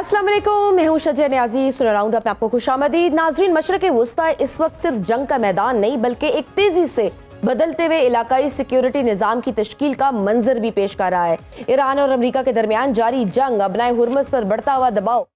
अस्सलाम वालेकुम, मैं हूं शजय न्याजी। सुन राउंड अप में आपको खुशामदीद। नाजरीन, मशरक़ वुस्ता इस वक्त सिर्फ जंग का मैदान नहीं बल्कि एक तेजी से बदलते हुए इलाकाई सिक्योरिटी निज़ाम की तश्कील का मंजर भी पेश कर रहा है। ईरान और अमेरिका के दरमियान जारी जंग, अबनाए हुर्मुज़ पर बढ़ता हुआ दबाव,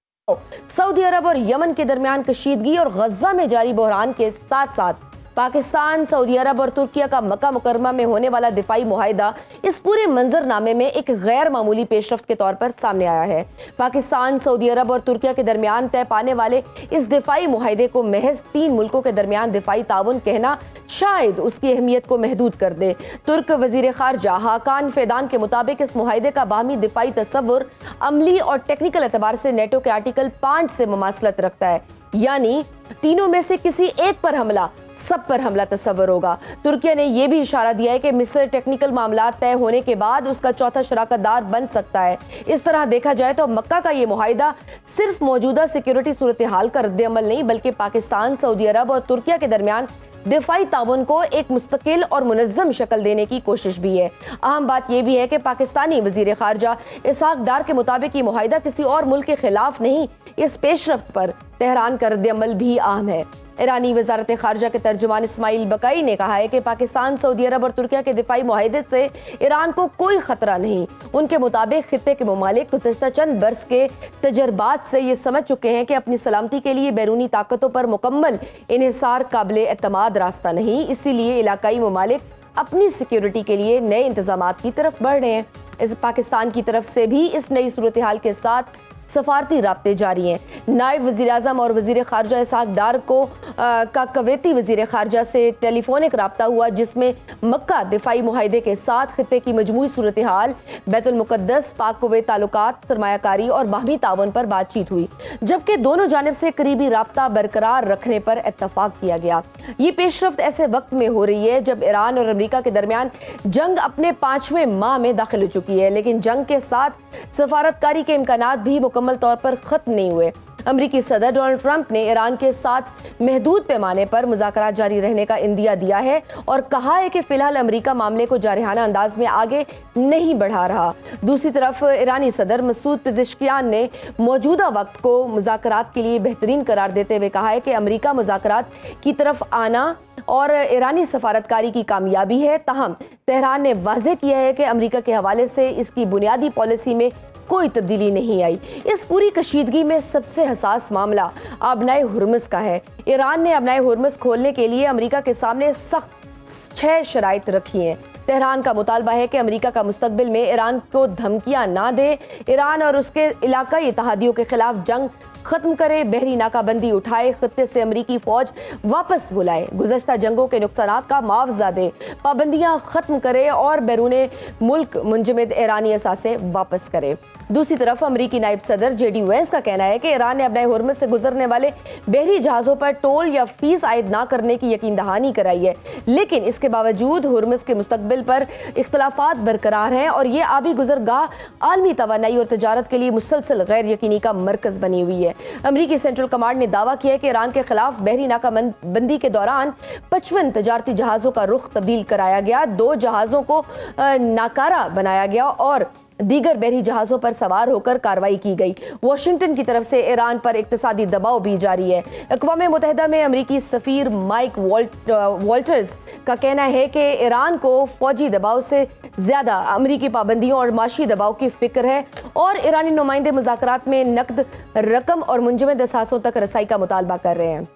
सऊदी अरब और यमन के दरमियान कशीदगी और गजा में जारी बहरान के साथ साथ पाकिस्तान, सऊदी अरब और तुर्किया का मक्का मुकरमा में होने वाला दिफाई मुआहिदा इस पूरे मंजरनामे में एक गैर मामूली पेशरफ्त के तौर पर सामने आया है। पाकिस्तान, सऊदी अरब और तुर्किया के दरमियान तय पाने वाले इस दिफाई मुआहिदे को महज 3 मुल्कों के दरमियान दिफाई ताउन कहना शायद उसकी अहमियत को महदूद कर दे। तुर्क वजीर खारजा हाकान फेदान के मुताबिक इस मुआहिदे का बाहमी दिफाई तस्वुर अमली और टेक्निकल एतबार से नेटो के आर्टिकल 5 से मुमासलत रखता है, यानी तीनों में से किसी एक पर हमला सब पर हमला तस्वर होगा। तुर्किया ने यह भी इशारा दिया है कि मिस्र टेक्निकल मामला तय होने के बाद उसका चौथा शराकतदार बन सकता है। इस तरह देखा जाए तो मक्का का ये मुआहिदा सिर्फ मौजूदा सिक्योरिटी सूरत हाल का रद्द-ए-अमल नहीं बल्कि पाकिस्तान, सऊदी अरब और तुर्किया के दरमियान दिफाई ताउन को एक मुस्तकिल और मुनज़्ज़म शक्ल देने की कोशिश भी है। अहम बात यह भी है कि पाकिस्तानी वजीर खारजा इसहाक डार के मुताबिक ये मुआहिदा किसी और मुल्क के खिलाफ नहीं, इस पेशरफ्त पर तेहरान का रद्द-ए-अमल भी अहम है। ईरानी वजारत खारजा के तर्जुमान इस्माइल बकाई ने कहा है कि पाकिस्तान, सऊदी अरब और तुर्किया के दिफाई मुआहिदे से ईरान को कोई खतरा नहीं। उनके मुताबिक खित्ते के ममालिक गुज़श्ता चंद बरस के तजर्बात से ये समझ चुके हैं कि अपनी सलामती के लिए बैरूनी ताकतों पर मुकम्मल इन्हिसार काबिल एतमाद रास्ता नहीं, इसीलिए इलाकाई ममालिक अपनी सिक्योरिटी के लिए नए इंतजामात की तरफ बढ़ रहे हैं। इस पाकिस्तान की तरफ से भी इस नई सूरत हाल के साथ सफारती राब्ते जारी हैं। नायब वज़ीर आज़म और वज़ीर खारजा इसहाक डार का कवैती वज़ीर खारजा से टेलीफोनिक राब्ता हुआ, जिसमें मक्का दिफाई मुआहिदे के साथ खित्ते की मजमूई सूरत हाल, बैतुल मुक़द्दस, पाक कुवैत ताल्लुकात, सरमायाकारी और बाहमी ताउन पर बातचीत हुई, जबकि दोनों जानिब से करीबी राब्ता बरकरार रखने पर इत्तफाक किया गया। ये पेशरफ्त ऐसे वक्त में हो रही है जब ईरान और अमेरिका के दरमियान जंग अपने 5वें माह में दाखिल हो चुकी है, लेकिन जंग के साथ सफारतकारी के इम्कानात भी मुकम्मल तौर पर खत्म नहीं हुए। अमरीकी सदर डोनाल्ड ट्रंप ने ईरान के साथ महदूद पैमाने पर मुज़ाकरात जारी रहने का इंदिया दिया है और कहा है कि फिलहाल अमरीका मामले को जारहाना अंदाज में आगे नहीं बढ़ा रहा। दूसरी तरफ ईरानी सदर मसूद पिज़ेश्कियान ने मौजूदा वक्त को मुज़ाकरात के लिए बेहतरीन करार देते हुए कहा है कि अमरीका मुज़ाकरात की तरफ आना और ईरानी सफारतकारी की कामयाबी है। ताहम तेहरान ने वाज़ेह किया है कि अमरीका के हवाले से इसकी बुनियादी पॉलिसी में कोई तब्दीली नहीं आई। इस पूरी कशीदगी में सबसे हसास मामला अबनाए हुर्मुज़ का है। ईरान ने अबनाए हुर्मुज़ खोलने के लिए अमरीका के सामने सख्त 6 शराइत रखी हैं। तेहरान का मुतालबा है कि अमरीका का मुस्तकबिल में ईरान को धमकियां ना दे, ईरान और उसके इलाकाई इत्तेहादियों के खिलाफ जंग खत्म करे, बहरी नाकाबंदी उठाए, खत्ते से अमरीकी फौज वापस बुलाए, गुज़श्ता जंगों के नुकसानात का मुआवजा दे, पाबंदियां खत्म करे और बैरूने मुल्क मुंजमद ईरानी असासे वापस करे। दूसरी तरफ अमरीकी नायब सदर जेडी वेंस का कहना है कि ईरान ने अपने हुर्मुज़ से गुजरने वाले बहरी जहाज़ों पर टोल या फीस आयद ना करने की यकीन दहानी कराई है, लेकिन इसके बावजूद हुर्मुज़ के मुस्तकबिल पर इख्तलाफात बरकरार हैं और ये आबी गुजरगाह आलमी तवानाई और तजारत के लिए मुसलसल गैर यकीनी का मरकज़ बनी हुई है। अमरीकी सेंट्रल कमांड ने दावा किया कि ईरान के खिलाफ बहरी नाकाबंदी के दौरान 55 तजारती जहाज़ों का रुख तब्दील कराया गया, 2 जहाज़ों को नाकारा बनाया गया और दीगर बहरी जहाज़ों पर सवार होकर कार्रवाई की गई। वाशिंगटन की तरफ से ईरान पर इक्तिसादी दबाव भी जारी है। अक़वाम मुत्तहिदा में अमरीकी सफ़ीर माइक वॉल्टर्स का कहना है कि ईरान को फौजी दबाव से ज़्यादा अमरीकी पाबंदियों और माशी दबाव की फ़िक्र है और ईरानी नुमाइंदे मुज़ाकरात में नकद रकम और मुंजमद असासों तक रसाई का मुतालबा कर रहे हैं।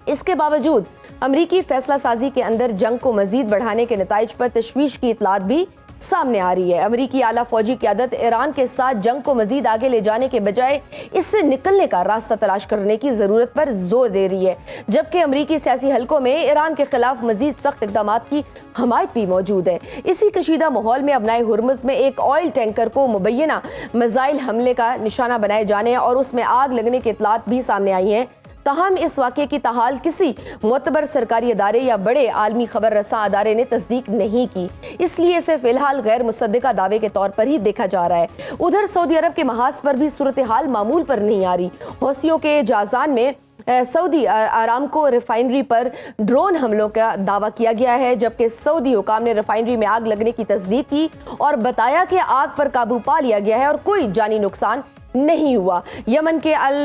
इसके बावजूद अमरीकी फैसला साजी के अंदर जंग को मज़ीद बढ़ाने के नताइज पर तशवीश की इतलात भी सामने आ रही है। अमरीकी आला फौजी क़यादत ईरान के साथ जंग को मजीद आगे ले जाने के बजाय इससे निकलने का रास्ता तलाश करने की ज़रूरत पर जोर दे रही है, जबकि अमरीकी सियासी हलकों में ईरान के खिलाफ मजीद सख्त इक़दामात की हमायत भी मौजूद है। इसी कशीदा माहौल में अबनाए हुर्मुज़ में एक ऑयल टैंकर को मुबैना मिसाइल हमले का निशाना बनाए जाने और उसमें आग लगने की इतलात भी सामने आई हैं। ताहम इस वाक़े की ताहाल किसी मोतबर सरकारी अदारे या बड़े आलमी खबर रसा अदारे ने तस्दीक नहीं की, इसलिए इसे फिलहाल गैर मुसद्दिका दावे के तौर पर ही देखा जा रहा है। उधर सऊदी अरब के महाज पर भी सूरत हाल मामूल पर नहीं आ रही। हौसियों के जाजान में सऊदी आरामको रिफाइनरी पर ड्रोन हमलों का दावा किया गया है, जबकि सऊदी हुकाम ने रिफाइनरी में आग लगने की तस्दीक की और बताया कि आग पर काबू पा लिया गया है और कोई जानी नुकसान नहीं हुआ। यमन के अल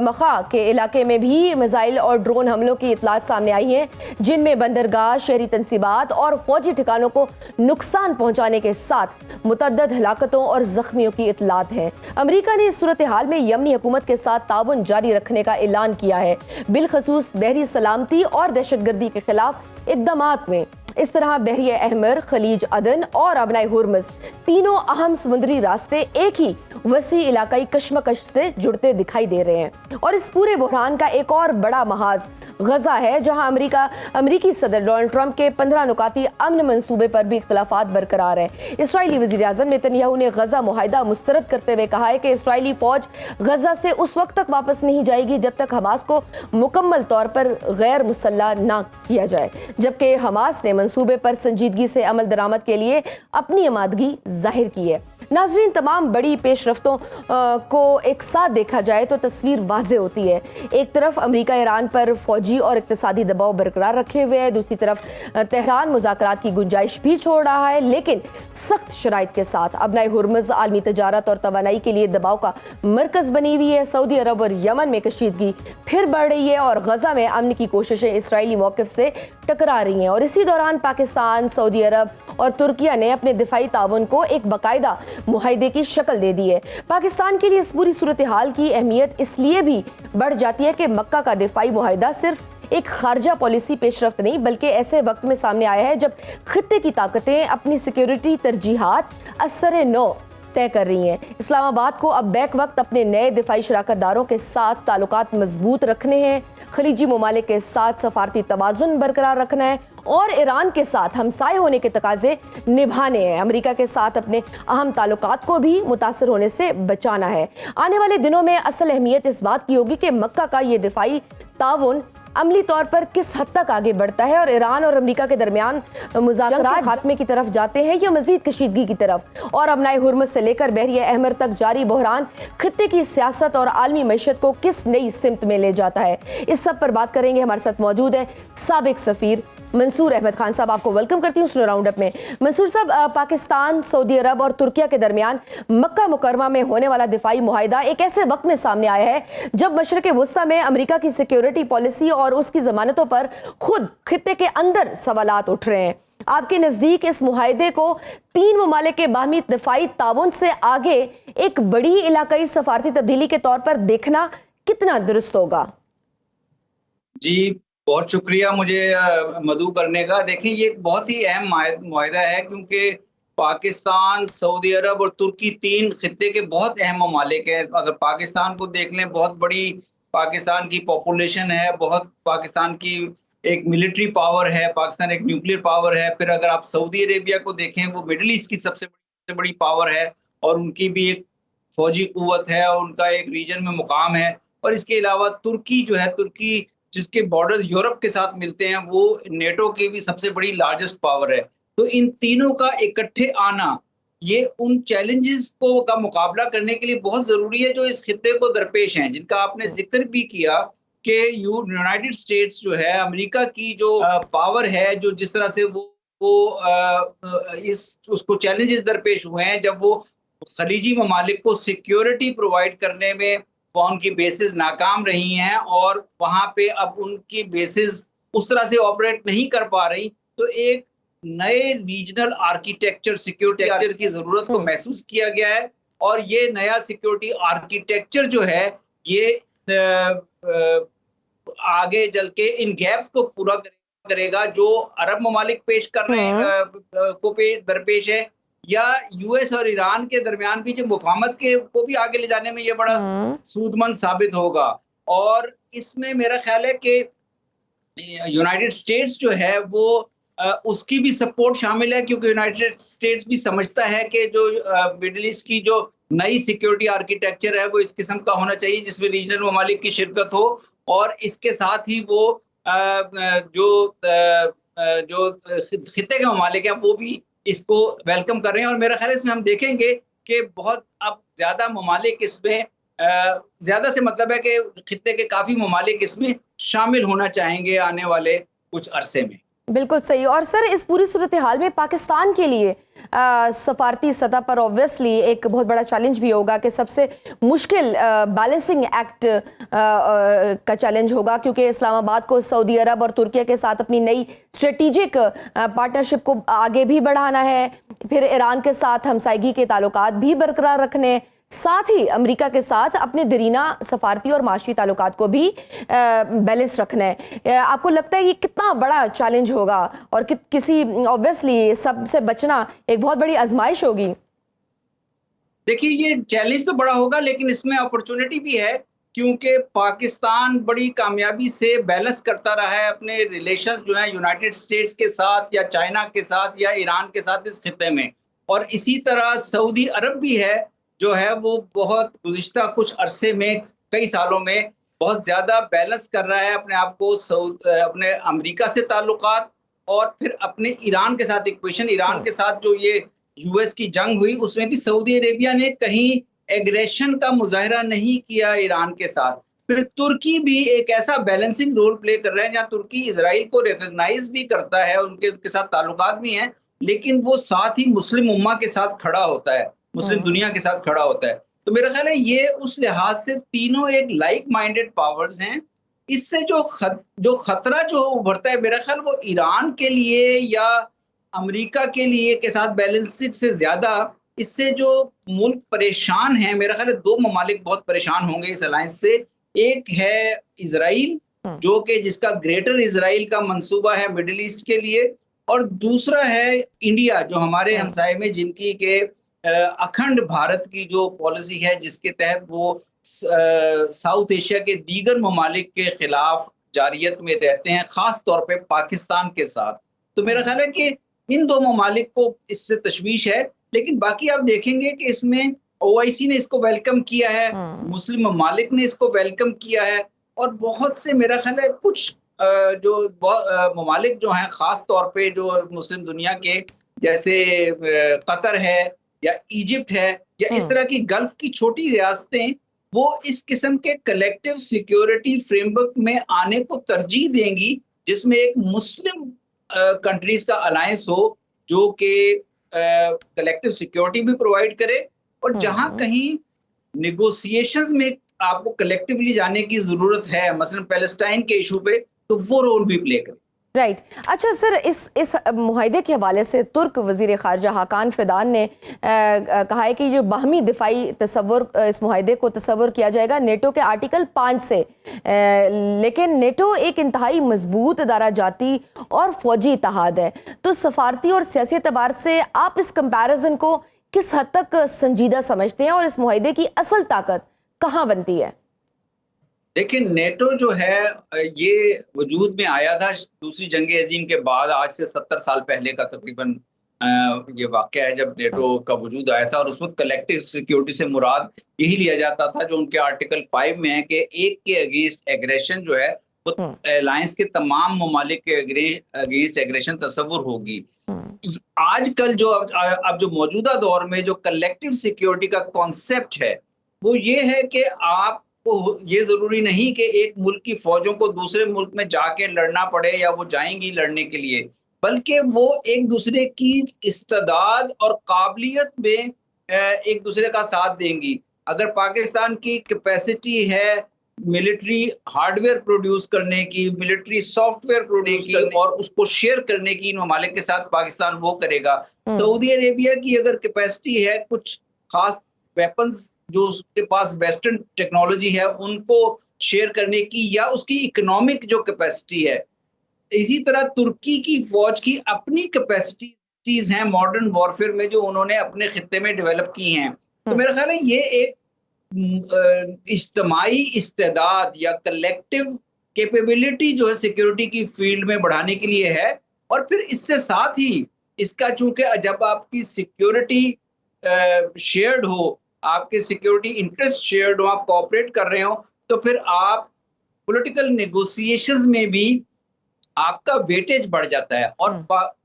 मखा के इलाके में भी मिसाइल और ड्रोन हमलों की इतलात सामने आई हैं, जिनमें बंदरगाह, शहरी तंसीबात और फौजी ठिकानों को नुकसान पहुंचाने के साथ मुतअद्दिद हलाकतों और जख्मियों की इतलात है। अमेरिका ने इस सूरत हाल में यमनी हुकूमत के साथ ताउन जारी रखने का ऐलान किया है, बिलखसूस बहरी सलामती और दहशतगर्दी के खिलाफ इक़दामात में। इस तरह बहरिया अहमर, खलीज अदन और अबनाए हुर्मुज़ तीनों अहम समुद्री रास्ते एक ही वसी इलाकाई कशमकश से जुड़ते दिखाई दे रहे हैं। और इस पूरे बहरान का एक और बड़ा महाज गजा है, जहां अमरीकी सदर डोनाल्ड ट्रंप के 15 नुकाती अमन मंसूबे पर भी इख्तलाफात बरकरार हैं। इसराइली वज़ीर आज़म नेतन्याहू ने गजा मुआहिदा मुस्तरद करते हुए कहा है कि इसराइली फौज गजा से उस वक्त तक वापस नहीं जाएगी जब तक हमास को मुकम्मल तौर पर गैर मुसल्ला ना किया जाए, जबकि हमास ने मंसूबे पर संजीदगी से अमल दरामद के लिए अपनी आमादगी जाहिर की है। नाज़रीन, तमाम बड़ी पेशरफ्तों को एक साथ देखा जाए तो तस्वीर वाज़ेह होती है। एक तरफ अमेरिका ईरान पर फौजी और इक़्तिसादी दबाव बरकरार रखे हुए है, दूसरी तरफ तेहरान मुज़ाकरात की गुंजाइश भी छोड़ रहा है, लेकिन सख्त शराइत के साथ। अबनाए हुर्मुज़ आलमी तजारत और तवानाई के लिए दबाव का मरकज़ बनी हुई है। सऊदी अरब और यमन में कशीदगी फिर बढ़ रही है और गजा में अमन की कोशिशें इसराइली मौक़िफ़ से टकरा रही हैं। और इसी दौरान पाकिस्तान, सऊदी अरब और तुर्किया ने अपने दिफाई ताउन को एक बाकायदा मुआहिदे की शक्ल दे दी है। पाकिस्तान के लिए इस पूरी सूरत हाल की अहमियत इसलिए भी बढ़ जाती है कि मक्का का दिफाई मुआहिदा सिर्फ एक खारजा पॉलिसी पेशरफ्त नहीं, बल्कि ऐसे वक्त में सामने आया है जब खित्ते की ताकतें अपनी सिक्योरिटी तरजीहात असर नौ तय कर रही हैं। इस्लामाबाद को अब बैक वक्त अपने नए दिफाई शराकतदारों के साथ ताल्लुकात मजबूत रखने हैं, खलीजी ममालिक के साथ सफारती तवाज़ुन बरकरार रखना है और ईरान के साथ हमसाए होने के तकाजे निभाने हैं। अमेरिका के साथ अपने अहम ताल्लुकात को भी मुतासर होने से बचाना है। आने वाले दिनों में असल अहमियत इस बात की होगी कि मक्का का ये दिफाई ताउन अमली तौर पर किस हद तक आगे बढ़ता है और ईरान और अमेरिका के दरमियान मुज़ाकरात खात्मे की तरफ जाते हैं या मजीद कशीदगी की तरफ। और अबनाए हुर्मुज़ से लेकर बहरिया अहमर तक जारी बहरान खित्ते की सियासत और आलमी मईशत को किस नई सिमत में ले जाता है, इस सब पर बात करेंगे। हमारे साथ मौजूद है साबिक सफ़ीर मंसूर अहमद खान साहब। आपको वेलकम करती हूँ सुनो राउंड अप में। मंसूर साहब, पाकिस्तान, सऊदी अरब और तुर्किया के दरमियान मक्का मुकरमा में होने वाला दिफाई मुआहिदा एक ऐसे वक्त में सामने आया है जब मशरक़ वुस्ता में अमेरिका की सिक्योरिटी पॉलिसी और उसकी जमानतों पर खुद खित्ते के अंदर सवालात उठ रहे हैं। आपके नज़दीक इस मुआहिदे को तीन ममालिक के बाहमी दिफाई ताउन से आगे एक बड़ी इलाकाई सफारती तब्दीली के तौर पर देखना कितना दुरुस्त होगा? जी, बहुत शुक्रिया मुझे मदऊ करने का। देखिए, ये एक बहुत ही अहम मुआहिदा है क्योंकि पाकिस्तान, सऊदी अरब और तुर्की तीन खित्ते के बहुत अहम ममालिक हैं। अगर पाकिस्तान को देख लें, बहुत बड़ी पाकिस्तान की पॉपुलेशन है, बहुत पाकिस्तान की एक मिलिट्री पावर है, पाकिस्तान एक न्यूक्लियर पावर है। फिर अगर आप सऊदी अरेबिया को देखें, वो मिडल ईस्ट की सबसे बड़ी पावर है और उनकी भी एक फौजी कुव्वत है और उनका एक रीजन में मुकाम है। और इसके अलावा तुर्की जो है, तुर्की जिसके बॉर्डर्स यूरोप के साथ मिलते हैं, वो नेटो की भी सबसे बड़ी लार्जेस्ट पावर है। तो इन तीनों का इकट्ठे आना, ये उन चैलेंजेस को का मुकाबला करने के लिए बहुत ज़रूरी है जो इस खित्ते को दरपेश हैं, जिनका आपने जिक्र भी किया कि यूनाइटेड स्टेट्स जो है, अमेरिका की जो पावर है, जो जिस तरह से वो उसको चैलेंजेस दरपेश हुए हैं जब वो खलीजी ममालिक को सिक्योरिटी प्रोवाइड करने में उनकी बेसिस नाकाम रही हैं और वहाँ पे अब उनकी बेसिस उस तरह से ऑपरेट नहीं कर पा रही। तो एक नए रीजनल आर्किटेक्चर, सिक्योरिटी आर्किटेक्चर की ज़रूरत को महसूस किया गया है और ये नया सिक्योरिटी आर्किटेक्चर जो है, ये आगे चल के इन गैप्स को पूरा करेगा जो अरब ममालिक पेश कर रहे हैं को दरपेश है, या यूएस और ईरान के दरमियान भी जो मुफाहमत के को भी आगे ले जाने में ये बड़ा सूदमंद साबित होगा। और इसमें मेरा ख्याल है कि यूनाइटेड स्टेट्स जो है वो उसकी भी सपोर्ट शामिल है, क्योंकि यूनाइटेड स्टेट्स भी समझता है कि जो मिडिल ईस्ट की जो नई सिक्योरिटी आर्किटेक्चर है वो इस किस्म का होना चाहिए जिसमें रीजनल ममालिक की शिरकत हो। और इसके साथ ही वो जो खित्ते के ममालिक हैं वो भी इसको वेलकम कर रहे हैं। और मेरा ख्याल है इसमें हम देखेंगे कि बहुत अब ज़्यादा ममालिक इसमें ज़्यादा से मतलब है कि खित्ते के काफ़ी ममालिक इसमें शामिल होना चाहेंगे आने वाले कुछ अरसे में। बिल्कुल सही। और सर, इस पूरी सूरत हाल में पाकिस्तान के लिए सफारती सतह पर ऑब्वियसली एक बहुत बड़ा चैलेंज भी होगा कि सबसे मुश्किल बैलेंसिंग एक्ट का चैलेंज होगा, क्योंकि इस्लामाबाद को सऊदी अरब और तुर्की के साथ अपनी नई स्ट्रेटेजिक पार्टनरशिप को आगे भी बढ़ाना है, फिर ईरान के साथ हमसायगी के ताल्लुकात भी बरकरार रखने, साथ ही अमेरिका के साथ अपने दरीना सफारती और माशी ताल्लुकात को भी बैलेंस रखना है। आपको लगता है ये कितना बड़ा चैलेंज होगा और किसी ऑब्वियसली सबसे बचना एक बहुत बड़ी आजमाइश होगी? देखिए, ये चैलेंज तो बड़ा होगा, लेकिन इसमें अपॉर्चुनिटी भी है, क्योंकि पाकिस्तान बड़ी कामयाबी से बैलेंस करता रहा है अपने रिलेशंस जो है यूनाइटेड स्टेट्स के साथ या चाइना के साथ या ईरान के साथ इस खित्ते में। और इसी तरह सऊदी अरब भी है जो है वो बहुत गुज़िश्ता कुछ अरसे में, कई सालों में बहुत ज़्यादा बैलेंस कर रहा है अपने आप को अपने अमेरिका से ताल्लुकात और फिर अपने ईरान के साथ इक्वेशन। ईरान के साथ जो ये यूएस की जंग हुई उसमें भी सऊदी अरेबिया ने कहीं एग्रेशन का मुजाहरा नहीं किया ईरान के साथ। फिर तुर्की भी एक ऐसा बैलेंसिंग रोल प्ले कर रहा है जहाँ तुर्की इजराइल को रिकॉग्नाइज भी करता है, उनके साथ ताल्लुकात भी हैं, लेकिन वो साथ ही मुस्लिम उम्मा के साथ खड़ा होता है, मुस्लिम दुनिया के साथ खड़ा होता है। तो मेरा ख्याल है ये उस लिहाज से तीनों एक लाइक माइंडेड पावर्स हैं। इससे जो खतरा जो उभरता है मेरा ख्याल वो ईरान के लिए या अमेरिका के लिए के साथ बैलेंसिंग से ज्यादा इससे जो मुल्क परेशान है, मेरा ख्याल है दो ममालिक बहुत परेशान होंगे इस अलायंस से। एक है इजराइल जो कि जिसका ग्रेटर इजराइल का मंसूबा है मिडिल ईस्ट के लिए, और दूसरा है इंडिया जो हमारे हमसाये में जिनकी के अखंड भारत की जो पॉलिसी है जिसके तहत वो साउथ एशिया के दीगर ममालिक के खिलाफ जारियत में रहते हैं, खास तौर पे पाकिस्तान के साथ। तो मेरा ख्याल है कि इन दो ममालिक को इससे तशवीश है, लेकिन बाकी आप देखेंगे कि इसमें ओआईसी ने इसको वेलकम किया है, मुस्लिम ममालिक ने इसको वेलकम किया है, और बहुत से मेरा ख्याल है कुछ जो ममालिक जो हैं खास तौर पे जो मुस्लिम दुनिया के, जैसे कतर है या इजिप्ट है या इस तरह की गल्फ की छोटी रियासतें, वो इस किस्म के कलेक्टिव सिक्योरिटी फ्रेमवर्क में आने को तरजीह देंगी जिसमें एक मुस्लिम कंट्रीज का अलायंस हो जो कि कलेक्टिव सिक्योरिटी भी प्रोवाइड करे, और जहां कहीं निगोशिएशंस में आपको कलेक्टिवली जाने की जरूरत है मसलन पैलेस्टाइन के इशू पे, तो वो रोल भी प्ले करे। राइट। अच्छा सर, इस मुआहदे के हवाले से तुर्क वज़ीर ख़ारजा हाकान फिदान ने कहा है कि जो बाहमी दिफाई तसव्वुर इस मुआहदे को तसव्वुर किया जाएगा नेटो के आर्टिकल 5 से, लेकिन नेटो एक इंतहाई मजबूत अदारा जाती और फौजी इत्तेहाद है। तो सफारती और सियासी एतबार से आप इस कंपैरिजन को किस हद तक संजीदा समझते हैं और इस मुआहदे की असल ताकत कहाँ बनती है? देखिए, नेटो जो है ये वजूद में आया था दूसरी जंग अजीम के बाद, आज से 70 साल पहले का तकरीबन ये वाक़या है जब नेटो का वजूद आया था, और उस वक्त कलेक्टिव सिक्योरिटी से मुराद यही लिया जाता था जो उनके आर्टिकल 5 में है कि एक के अगेंस्ट एग्रेशन जो है वो अलायंस के तमाम ममालिक के अगेंस्ट एग्रेशन तस्वुर होगी। आजकल जो अब जो मौजूदा दौर में जो कलेक्टिव सिक्योरिटी का कॉन्सेप्ट है वो ये है कि आप ये जरूरी नहीं कि एक मुल्क की फौजों को दूसरे मुल्क में जाके लड़ना पड़े या वो जाएंगी लड़ने के लिए, बल्कि वो एक दूसरे की इस्तेदाद और काबिलियत में एक दूसरे का साथ देंगी। अगर पाकिस्तान की कैपेसिटी है मिलिट्री हार्डवेयर प्रोड्यूस करने की, मिलिट्री सॉफ्टवेयर प्रोड्यूस करने की और उसको शेयर करने की इन ममालिक के साथ, पाकिस्तान वो करेगा। सऊदी अरेबिया की अगर कैपेसिटी है कुछ खास वेपन्स जो उसके पास वेस्टर्न टेक्नोलॉजी है उनको शेयर करने की, या उसकी इकोनॉमिक जो कैपेसिटी है, इसी तरह तुर्की की फौज की अपनी कैपेसिटीज हैं मॉडर्न वॉरफेयर में जो उन्होंने अपने खित्ते में डेवलप की हैं। तो मेरा ख्याल है ये एक इज्तमाई इस्तेदाद या कलेक्टिव कैपेबिलिटी जो है सिक्योरिटी की फील्ड में बढ़ाने के लिए है, और फिर इससे साथ ही इसका चूंकि जब आपकी सिक्योरिटी शेयर्ड हो, आपके सिक्योरिटी इंटरेस्ट शेयर्ड हो, आप कोऑपरेट कर रहे हो, तो फिर आप पॉलिटिकल नेगोशिएशंस में भी आपका वेटेज बढ़ जाता है। और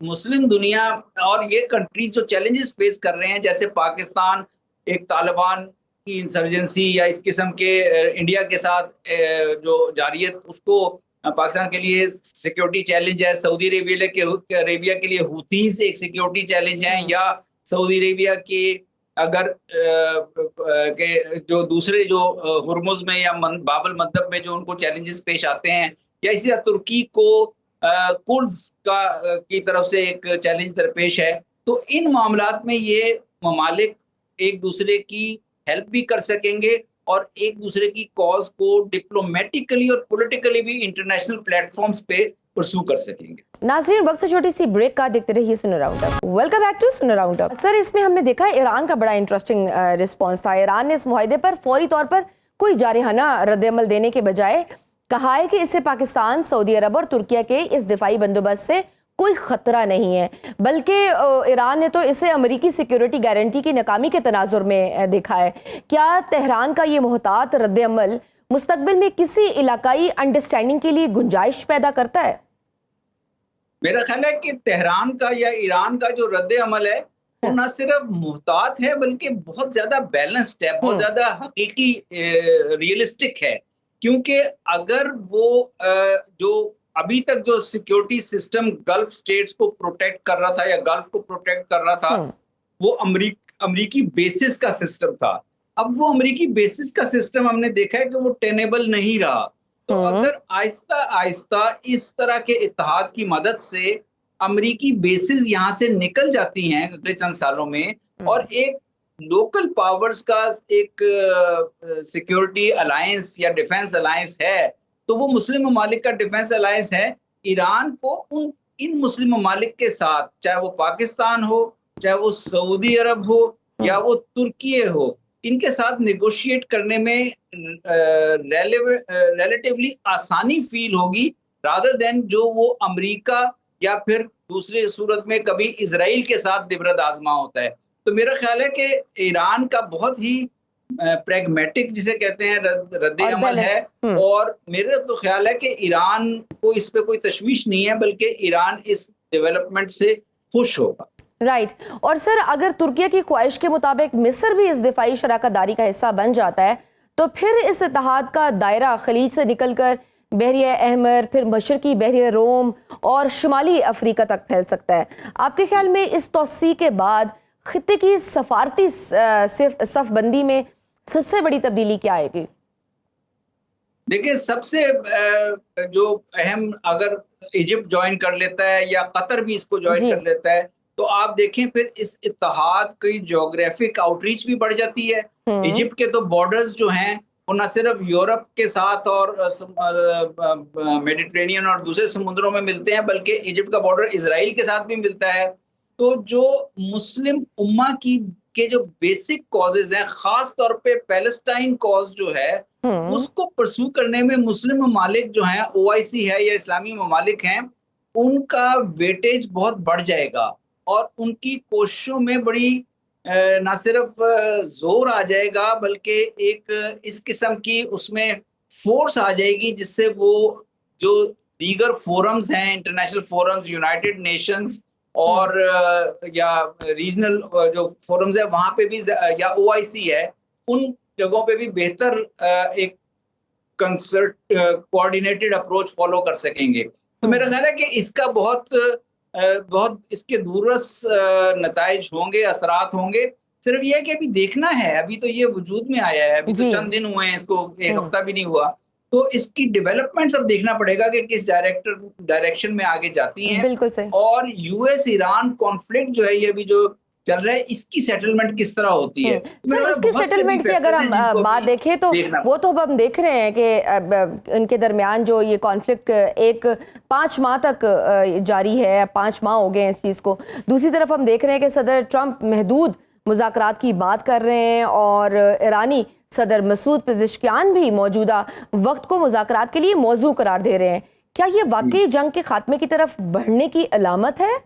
मुस्लिम दुनिया और ये कंट्रीज जो चैलेंजेस फेस कर रहे हैं, जैसे पाकिस्तान एक तालिबान की इंसर्जेंसी या इस किस्म के इंडिया के साथ जो जारियत उसको पाकिस्तान के लिए सिक्योरिटी चैलेंज है, सऊदी अरेबिया के लिए हुतीज एक सिक्योरिटी चैलेंज है, या सऊदी अरेबिया के अगर के जो दूसरे जो हुर्मुज में या बाबल मंदब में जो उनको चैलेंजेस पेश आते हैं, या इसी तरह तुर्की को कुर्द्स की तरफ से एक चैलेंज दरपेश है, तो इन मामलात में ये ममालिक एक दूसरे की हेल्प भी कर सकेंगे और एक दूसरे की कॉज को डिप्लोमेटिकली और पॉलिटिकली भी इंटरनेशनल प्लेटफॉर्म्स पे परसू कर सकेंगे। नाज़रीन, वक्त से छोटी सी ब्रेक का देखते रहिए Suno round up. Welcome back to Suno round up. Sir, इसमें हमने देखा ईरान का बड़ा इंटरेस्टिंग रिस्पॉन्स था। ईरान ने इस मुआहदे पर फौरी तौर पर कोई जारहाना रद्द-ए-अमल देने के बजाय कहा है कि इससे पाकिस्तान, सऊदी अरब और तुर्किया के इस दिफाई बंदोबस्त से कोई खतरा नहीं है, बल्कि ईरान ने तो इसे अमेरिकी सिक्योरिटी गारंटी की नाकामी के तनाजुर में देखा है। क्या तेहरान का ये मोहतात रद्द-ए-अमल मुस्तकबिल में किसी इलाकाई अंडरस्टैंडिंग के लिए गुंजाइश पैदा करता है? मेरा ख्याल है कि तेहरान का या ईरान का जो रद्द-ए-अमल है वो न सिर्फ मुहतात है बल्कि बहुत ज्यादा बैलेंस्ड है, बहुत ज्यादा हकीकी रियलिस्टिक है। क्योंकि अगर वो जो अभी तक जो सिक्योरिटी सिस्टम गल्फ स्टेट्स को प्रोटेक्ट कर रहा था या गल्फ को प्रोटेक्ट कर रहा था, वो अमरीकी बेसिस का सिस्टम था। अब वो अमरीकी बेसिस का सिस्टम हमने देखा है कि वो टेनेबल नहीं रहा। तो अगर आहिस्ता आहिस्ता इस तरह के इत्तेहाद की मदद से अमरीकी बेसिस यहाँ से निकल जाती हैं अगले चंद सालों में, और एक लोकल पावर्स का एक सिक्योरिटी अलायंस या डिफेंस अलायंस है, तो वो मुस्लिम ममालिक का डिफेंस अलायंस है। ईरान को इन मुस्लिम ममालिक के साथ, चाहे वो पाकिस्तान हो, चाहे वो सऊदी अरब हो या वो तुर्की हो, इनके साथ नेगोशिएट करने में रिलेटिवली आसानी फील होगी रादर देन जो वो अमेरिका या फिर दूसरी सूरत में कभी इजराइल के साथ दिबरद आजमा होता है। तो मेरा ख्याल है कि ईरान का बहुत ही प्रैग्मेटिक जिसे कहते हैं रद्द-ए-अमल है, और मेरा तो ख्याल है कि ईरान को इस पे कोई तशवीश नहीं है, बल्कि ईरान इस डेवलपमेंट से खुश होगा। राइट। और सर, अगर तुर्किया की ख्वाहिश के मुताबिक मिस्र भी इस दिफाई शराकतदारी का हिस्सा बन जाता है, तो फिर इस इत्तेहाद का दायरा खलीज से निकलकर बहरिया अहमर, फिर मशरकी बहरिया रोम और शुमाली अफ्रीका तक फैल सकता है। आपके ख्याल में इस तौसी के बाद खित्ते की सफारती सफबंदी में सबसे बड़ी तब्दीली क्या आएगी? देखिए, सबसे जो अहम, अगर इजिप्ट ज्वाइन कर लेता है या कतर भी इसको ज्वाइन कर लेता है, तो आप देखें फिर इस इत्तेहाद की ज्योग्राफिक आउटरीच भी बढ़ जाती है। इजिप्ट के तो बॉर्डर्स जो हैं वो न सिर्फ यूरोप के साथ और मेडिटेरेनियन और दूसरे समुद्रों में मिलते हैं, बल्कि इजिप्ट का बॉर्डर इजराइल के साथ भी मिलता है। तो जो मुस्लिम उम्मा के जो बेसिक कॉजेज हैं, खास तौर पे पैलेस्टाइन कॉज जो है, उसको परसू करने में मुस्लिम ममालिक जो हैं, ओआईसी है या इस्लामी ममालिक हैं, उनका वेटेज बहुत बढ़ जाएगा और उनकी कोशिशों में बड़ी ना सिर्फ जोर आ जाएगा, बल्कि एक इस किस्म की उसमें फोर्स आ जाएगी जिससे वो जो दीगर फोरम्स हैं, इंटरनेशनल फोरम्स, यूनाइटेड नेशंस और या रीजनल जो फोरम्स है वहां पे भी, या ओआईसी है, उन जगहों पे भी बेहतर एक कंसर्ट कोऑर्डिनेटेड अप्रोच फॉलो कर सकेंगे। तो मेरा ख्याल है कि इसका बहुत इसके दूरस नताइज होंगे, असरात होंगे। सिर्फ ये है कि अभी देखना है, अभी तो ये वजूद में आया है, अभी तो चंद दिन हुए हैं, इसको एक हफ्ता भी नहीं हुआ, तो इसकी डेवलपमेंट्स अब देखना पड़ेगा कि किस डायरेक्शन में आगे जाती हैं। बिल्कुल सही। और यूएस ईरान कॉन्फ्लिक्ट जो है ये अभी जो चल रहा है, इसकी सेटलमेंट किस तरह होती है। सर, उसकी सेटलमेंट की अगर हम बात देखें तो वो तो अब हम देख रहे हैं कि इनके दरमियान जो ये कॉन्फ्लिक्ट 5 माह तक जारी है, 5 माह हो गए हैं इस चीज़ को। दूसरी तरफ हम देख रहे हैं कि सदर ट्रंप महदूद मुज़ाकरात की बात कर रहे हैं और ईरानी सदर मसूद पेज़ेश्कियान भी मौजूदा वक्त को मुज़ाकरात के लिए मौजू करार दे रहे हैं। क्या ये वाकई जंग के खात्मे की तरफ बढ़ने की अलामत है,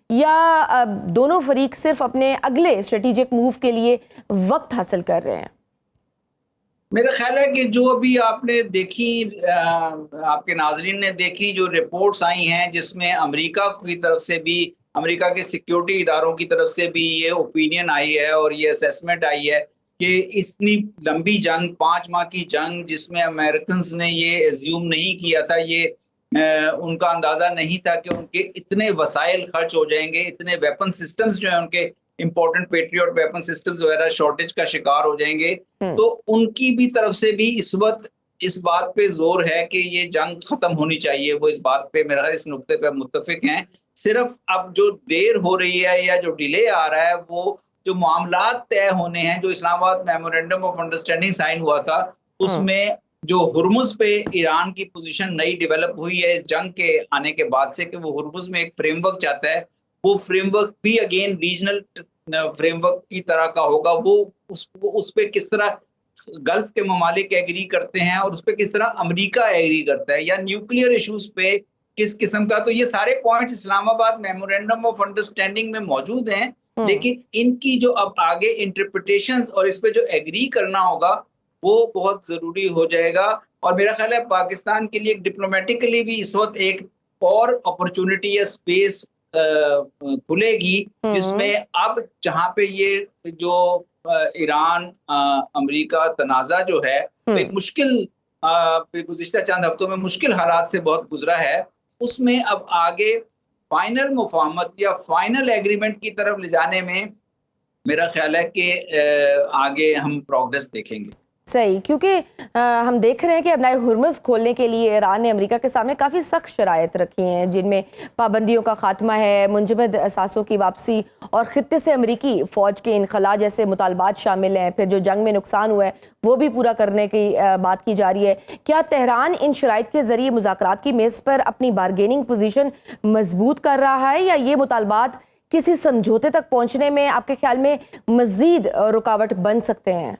या दोनों फरीक सिर्फ अपने अगले स्ट्रेटेजिक मूव के लिए वक्त हासिल कर रहे हैं? मेरा ख्याल है कि जो अभी आपने देखी, आपके नाजरीन ने देखी जो रिपोर्ट्स आई हैं, जिसमें अमेरिका की तरफ से भी, अमेरिका के सिक्योरिटी इदारों की तरफ से भी ये ओपिनियन आई है और ये असेसमेंट आई है कि इतनी लंबी जंग, 5 माह की जंग, जिसमें अमेरिकन्स ने ये एज्यूम नहीं किया था, ये उनका अंदाजा नहीं था कि उनके इतने वसाइल खर्च हो जाएंगे, इतने वेपन सिस्टम्स जो है उनके इंपॉर्टेंट पेट्रियट वेपन सिस्टम्स वगैरह शॉर्टेज का शिकार हो जाएंगे। तो उनकी भी तरफ से भी इस वक्त इस बात पे जोर है कि ये जंग खत्म होनी चाहिए। वो इस बात पे मेरा इस नुक्ते पे मुत्तफिक हैं। सिर्फ अब जो देर हो रही है या जो डिले आ रहा है, वो जो मामलात तय होने हैं, जो Islamabad memorandum of understanding sign हुआ था, उसमें जो हुर्मुज पे ईरान की पोजीशन नई डेवलप हुई है इस जंग के आने के बाद से, कि वो हुर्मुज में एक फ्रेमवर्क चाहता है, वो फ्रेमवर्क भी अगेन रीजनल फ्रेमवर्क की तरह का होगा। वो उस पे किस तरह गल्फ के ममालिक एग्री करते हैं और उस पे किस तरह अमेरिका एग्री करता है, या न्यूक्लियर इश्यूज पे किस किस्म का, तो ये सारे points Islamabad memorandum of understanding में मौजूद हैं। लेकिन इनकी जो अब आगे इंटरप्रिटेशंस और इस पे जो एग्री करना होगा वो बहुत जरूरी हो जाएगा। और मेरा ख्याल है पाकिस्तान के लिए डिप्लोमेटिकली भी इस वक्त एक और अपॉर्चुनिटी या स्पेस खुलेगी, जिसमें अब जहाँ पे ये जो ईरान अमेरिका तनाज़ा जो है एक मुश्किल गुज़िश्ता चंद हफ्तों में मुश्किल हालात से बहुत गुजरा है, उसमें अब आगे फाइनल मुफाहमत या फाइनल एग्रीमेंट की तरफ ले जाने में मेरा ख्याल है कि आगे हम प्रोग्रेस देखेंगे। सही, क्योंकि हम देख रहे हैं कि अब नए हुर्मुज खोलने के लिए ईरान ने अमेरिका के सामने काफ़ी सख्त शराइत रखी हैं, जिनमें पाबंदियों का खात्मा है, मुंजमद असासों की वापसी और खित्ते से अमेरिकी फ़ौज के इनखला जैसे मुतालबात शामिल हैं। फिर जो जंग में नुकसान हुआ है वो भी पूरा करने की बात की जा रही है। क्या तेहरान इन शराइत के ज़रिए मुज़ाकरात की मेज़ पर अपनी बारगेनिंग पोजीशन मजबूत कर रहा है, या ये मुतालबात किसी समझौते तक पहुँचने में आपके ख्याल में मज़ीद रुकावट बन सकते हैं?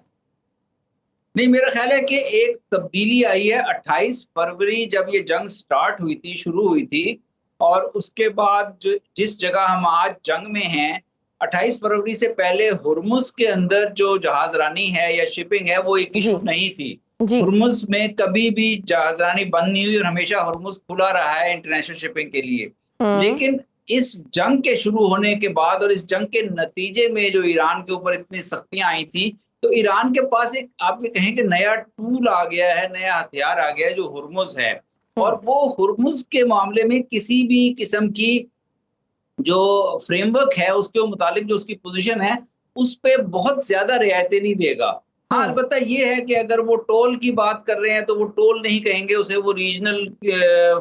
नहीं, मेरा ख्याल है कि एक तब्दीली आई है 28 फरवरी जब ये जंग स्टार्ट हुई थी, शुरू हुई थी, और उसके बाद जो जिस जगह हम आज जंग में हैं, 28 फरवरी से पहले हुर्मुज के अंदर जो जहाजरानी है या शिपिंग है वो एक इशू नहीं थी। हुर्मुज में कभी भी जहाजरानी बंद नहीं हुई और हमेशा हुर्मुज खुला रहा है इंटरनेशनल शिपिंग के लिए। लेकिन इस जंग के शुरू होने के बाद और इस जंग के नतीजे में जो ईरान के ऊपर इतनी सख्तियां आई थी, तो ईरान के पास एक आप ये कहें कि नया टूल आ गया है, नया हथियार आ गया है, जो हुर्मुज है। और वो हुर्मुज के मामले में किसी भी किस्म की जो फ्रेमवर्क है उसके मुतालिक जो उसकी पोजीशन है उस पे बहुत ज्यादा रियायतें नहीं देगा। हाँ, अलबत्ता ये है कि अगर वो टोल की बात कर रहे हैं तो वो टोल नहीं कहेंगे उसे, वो रीजनल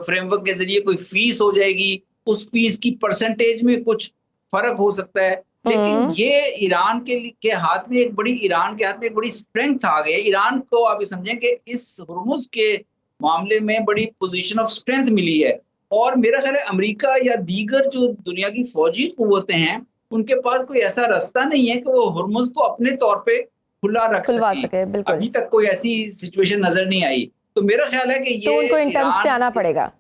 फ्रेमवर्क के जरिए कोई फीस हो जाएगी, उस फीस की परसेंटेज में कुछ फर्क हो सकता है। लेकिन ये ईरान के हाथ में एक बड़ी स्ट्रेंथ आ गई। ईरान को आप ये समझें कि इस हुर्मुज के मामले में बड़ी पोजीशन ऑफ स्ट्रेंथ मिली है। और मेरा ख्याल है अमेरिका या दीगर जो दुनिया की फौजी कुव्वतें हैं उनके पास कोई ऐसा रास्ता नहीं है कि वो हुर्मुज को अपने तौर पे खुला रख सके। अभी तक कोई ऐसी सिचुएशन नजर नहीं आई। तो मेरा ख्याल है कि ये तो उनको इन टर्म्स पे आना पड़ेगा।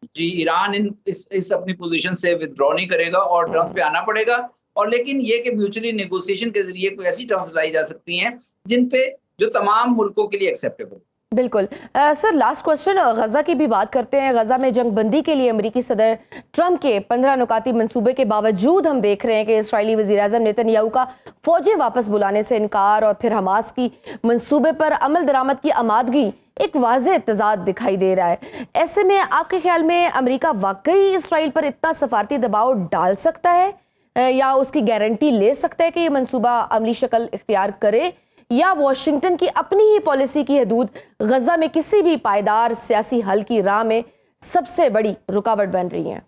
जी, ईरान इस अपनी पोजीशन से विथड्रॉ नहीं करेगा और टर्म्स पे आना पड़ेगा। और लेकिन ये कि म्यूचुअली नेगोशिएशन के जरिए कोई ऐसी टर्म्स लाई जा सकती हैं जिन पे जो तमाम मुल्कों के लिए एक्सेप्टेबल। बिल्कुल। सर, लास्ट क्वेश्चन, गजा की भी बात करते हैं। गजा में जंग बंदी के लिए अमेरिकी सदर ट्रंप के 15 नुकाती मंसूबे के बावजूद हम देख रहे हैं कि इस्राईली वज़ीर-ए-आज़म नेतन्याहू का फौजें वापस बुलाने से इनकार और फिर हमास की मंसूबे पर अमल दरामद की आमादगी एक वाज़ेह तज़ाद दिखाई दे रहा है। ऐसे में आपके ख्याल में अमेरिका वाकई इसराइल पर इतना सफारती दबाव डाल सकता है या उसकी गारंटी ले सकता है कि ये मंसूबा अमली शक्ल इख्तियार करे, या वॉशिंगटन की अपनी ही पॉलिसी की हदूद गजा में किसी भी पायदार सियासी हल की राह में सबसे बड़ी रुकावट बन रही है?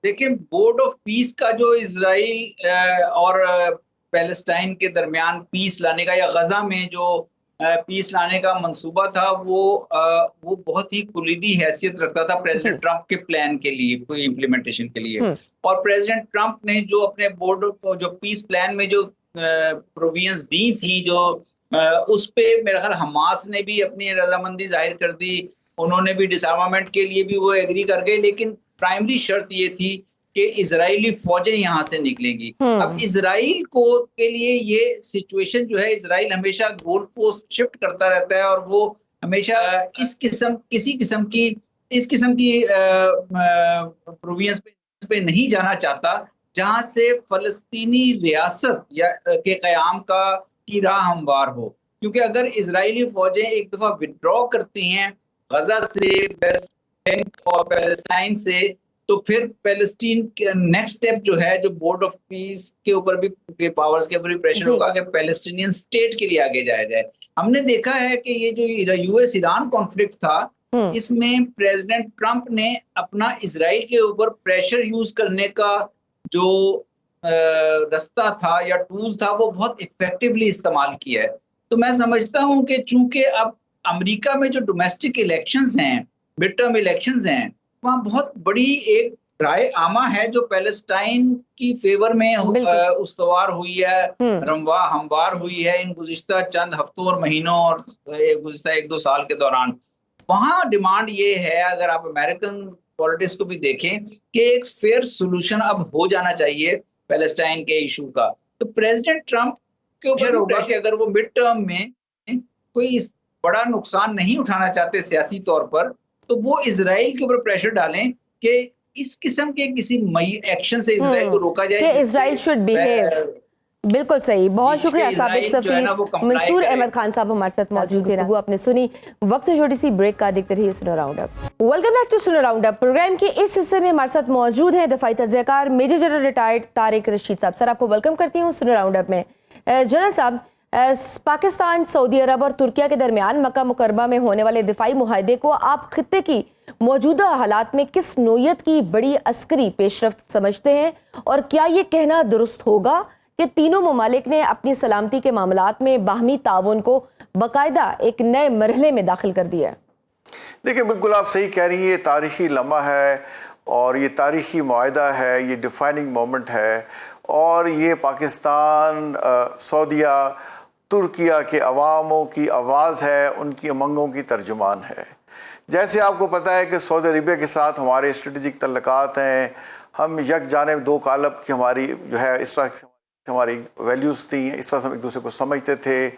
देखिए, बोर्ड ऑफ पीस का जो इजराइल और पैलेस्टाइन के दरमियान पीस लाने का या गजा में जो पीस लाने का मंसूबा था वो बहुत ही कुलीदी हैसियत रखता था प्रेसिडेंट ट्रंप के प्लान के लिए, कोई इम्प्लीमेंटेशन के लिए। और प्रेसिडेंट ट्रंप ने जो अपने बोर्ड जो पीस प्लान में जो प्रोविजंस दी थी, जो उस पे मेरा ख्याल हमास ने भी अपनी रजामंदी जाहिर कर दी, उन्होंने भी डिसआर्मामेंट के लिए भी वो एग्री कर गए। लेकिन प्राइमरी शर्त ये थी कि इजरायली फौजें यहाँ से निकलेंगी। अब इजराइल को के लिए ये सिचुएशन जो है, इजराइल हमेशा गोल पोस्ट शिफ्ट करता रहता है और वो हमेशा इस किस्म की प्रोविजंस पे नहीं जाना चाहता जहां से फलस्तीनी रियासत या के क़याम की राह हमवार हो। क्योंकि अगर इजरायली फौजें एक दफ़ा विड्रॉ करती हैं गजा से, वेस्ट اور پیلسٹائن سے، تو پھر پیلسٹین کے نیکسٹ سٹیپ جو ہے، جو بورڈ آف پیس کے اوپر بھی پاورز کے اوپر بھی پریشر ہوگا کہ پیلسٹینین اسٹیٹ کے لیے آگے جایا جائے۔ ہم نے دیکھا ہے کہ یہ جو یو ایس ایران کانفلکٹ تھا، اس میں پریزیڈنٹ ٹرمپ نے اپنا اسرائیل کے اوپر پریشر یوز کرنے کا جو رستہ تھا یا ٹول تھا، وہ بہت افیکٹولی استعمال کیا ہے۔ تو میں سمجھتا ہوں کہ چونکہ اب امریکہ میں جو ڈومیسٹک الیکشنز ہیں، مڈ ٹرم الیکشنز ہیں، وہاں بہت بڑی ایک رائے عامہ ہے جو پیلسٹائن کی فیور میں استوار ہوئی ہے، ہموار ہوئی ہے ان گزشتہ چند ہفتوں اور مہینوں اور گزشتہ 1-2 سال کے دوران۔ وہاں ڈیمانڈ یہ ہے، اگر آپ امریکن پولیٹکس کو بھی دیکھیں، کہ ایک فیئر سولوشن اب ہو جانا چاہیے پیلسٹائن کے ایشو کا۔ تو پریزیڈنٹ ٹرمپ کے اوپر ہوگا کہ اگر وہ مڈ ٹرم میں کوئی بڑا نقصان نہیں اٹھانا چاہتے سیاسی طور پر، تو وہ اسرائیل کے اوپر پریشر ڈالیں کہ اس قسم کے کسی ایکشن سے اسرائیل کو روکا جائے کہ اسرائیل شوڈ بیہیو۔ بالکل صحیح، بہت شکریہ سابق سفیر منصور احمد خان صاحب ہمارے ساتھ موجود تھے۔ آپ نے سنی وقت سے چھوٹی سی بریک کا، دیکھتے رہیے Suno round up. Welcome back to Suno round up. Program کے اس حصے میں ہمارے ساتھ موجود ہیں دفاعی تجزیہ کار major general retired Tariq Rashid sahab. Sir, آپ کو ویلکم کرتی ہوں سنو راؤنڈ اپ میں۔ جنرل صاحب، پاکستان، سعودی عرب اور ترکیہ کے درمیان مکہ مکرمہ میں ہونے والے دفاعی معاہدے کو آپ خطے کی موجودہ حالات میں کس نوعیت کی بڑی عسکری پیش رفت سمجھتے ہیں، اور کیا یہ کہنا درست ہوگا کہ تینوں ممالک نے اپنی سلامتی کے معاملات میں باہمی تعاون کو باقاعدہ ایک نئے مرحلے میں داخل کر دیا ہے؟ دیکھیں، بالکل آپ صحیح کہہ رہی ہیں، یہ تاریخی لمحہ ہے اور یہ تاریخی معاہدہ ہے، یہ ڈیفائننگ مومنٹ ہے، اور یہ پاکستان، سعودیہ، ترکیہ کے عواموں کی آواز ہے، ان کی امنگوں کی ترجمان ہے۔ جیسے آپ کو پتہ ہے کہ سعودی عربیہ کے ساتھ ہمارے اسٹریٹجک تعلقات ہیں، ہم یک جانب دو قالب کی ہماری جو ہے اس طرح سے ہماری ویلیوز تھیں، اس طرح سے ہم ایک دوسرے کو سمجھتے تھے،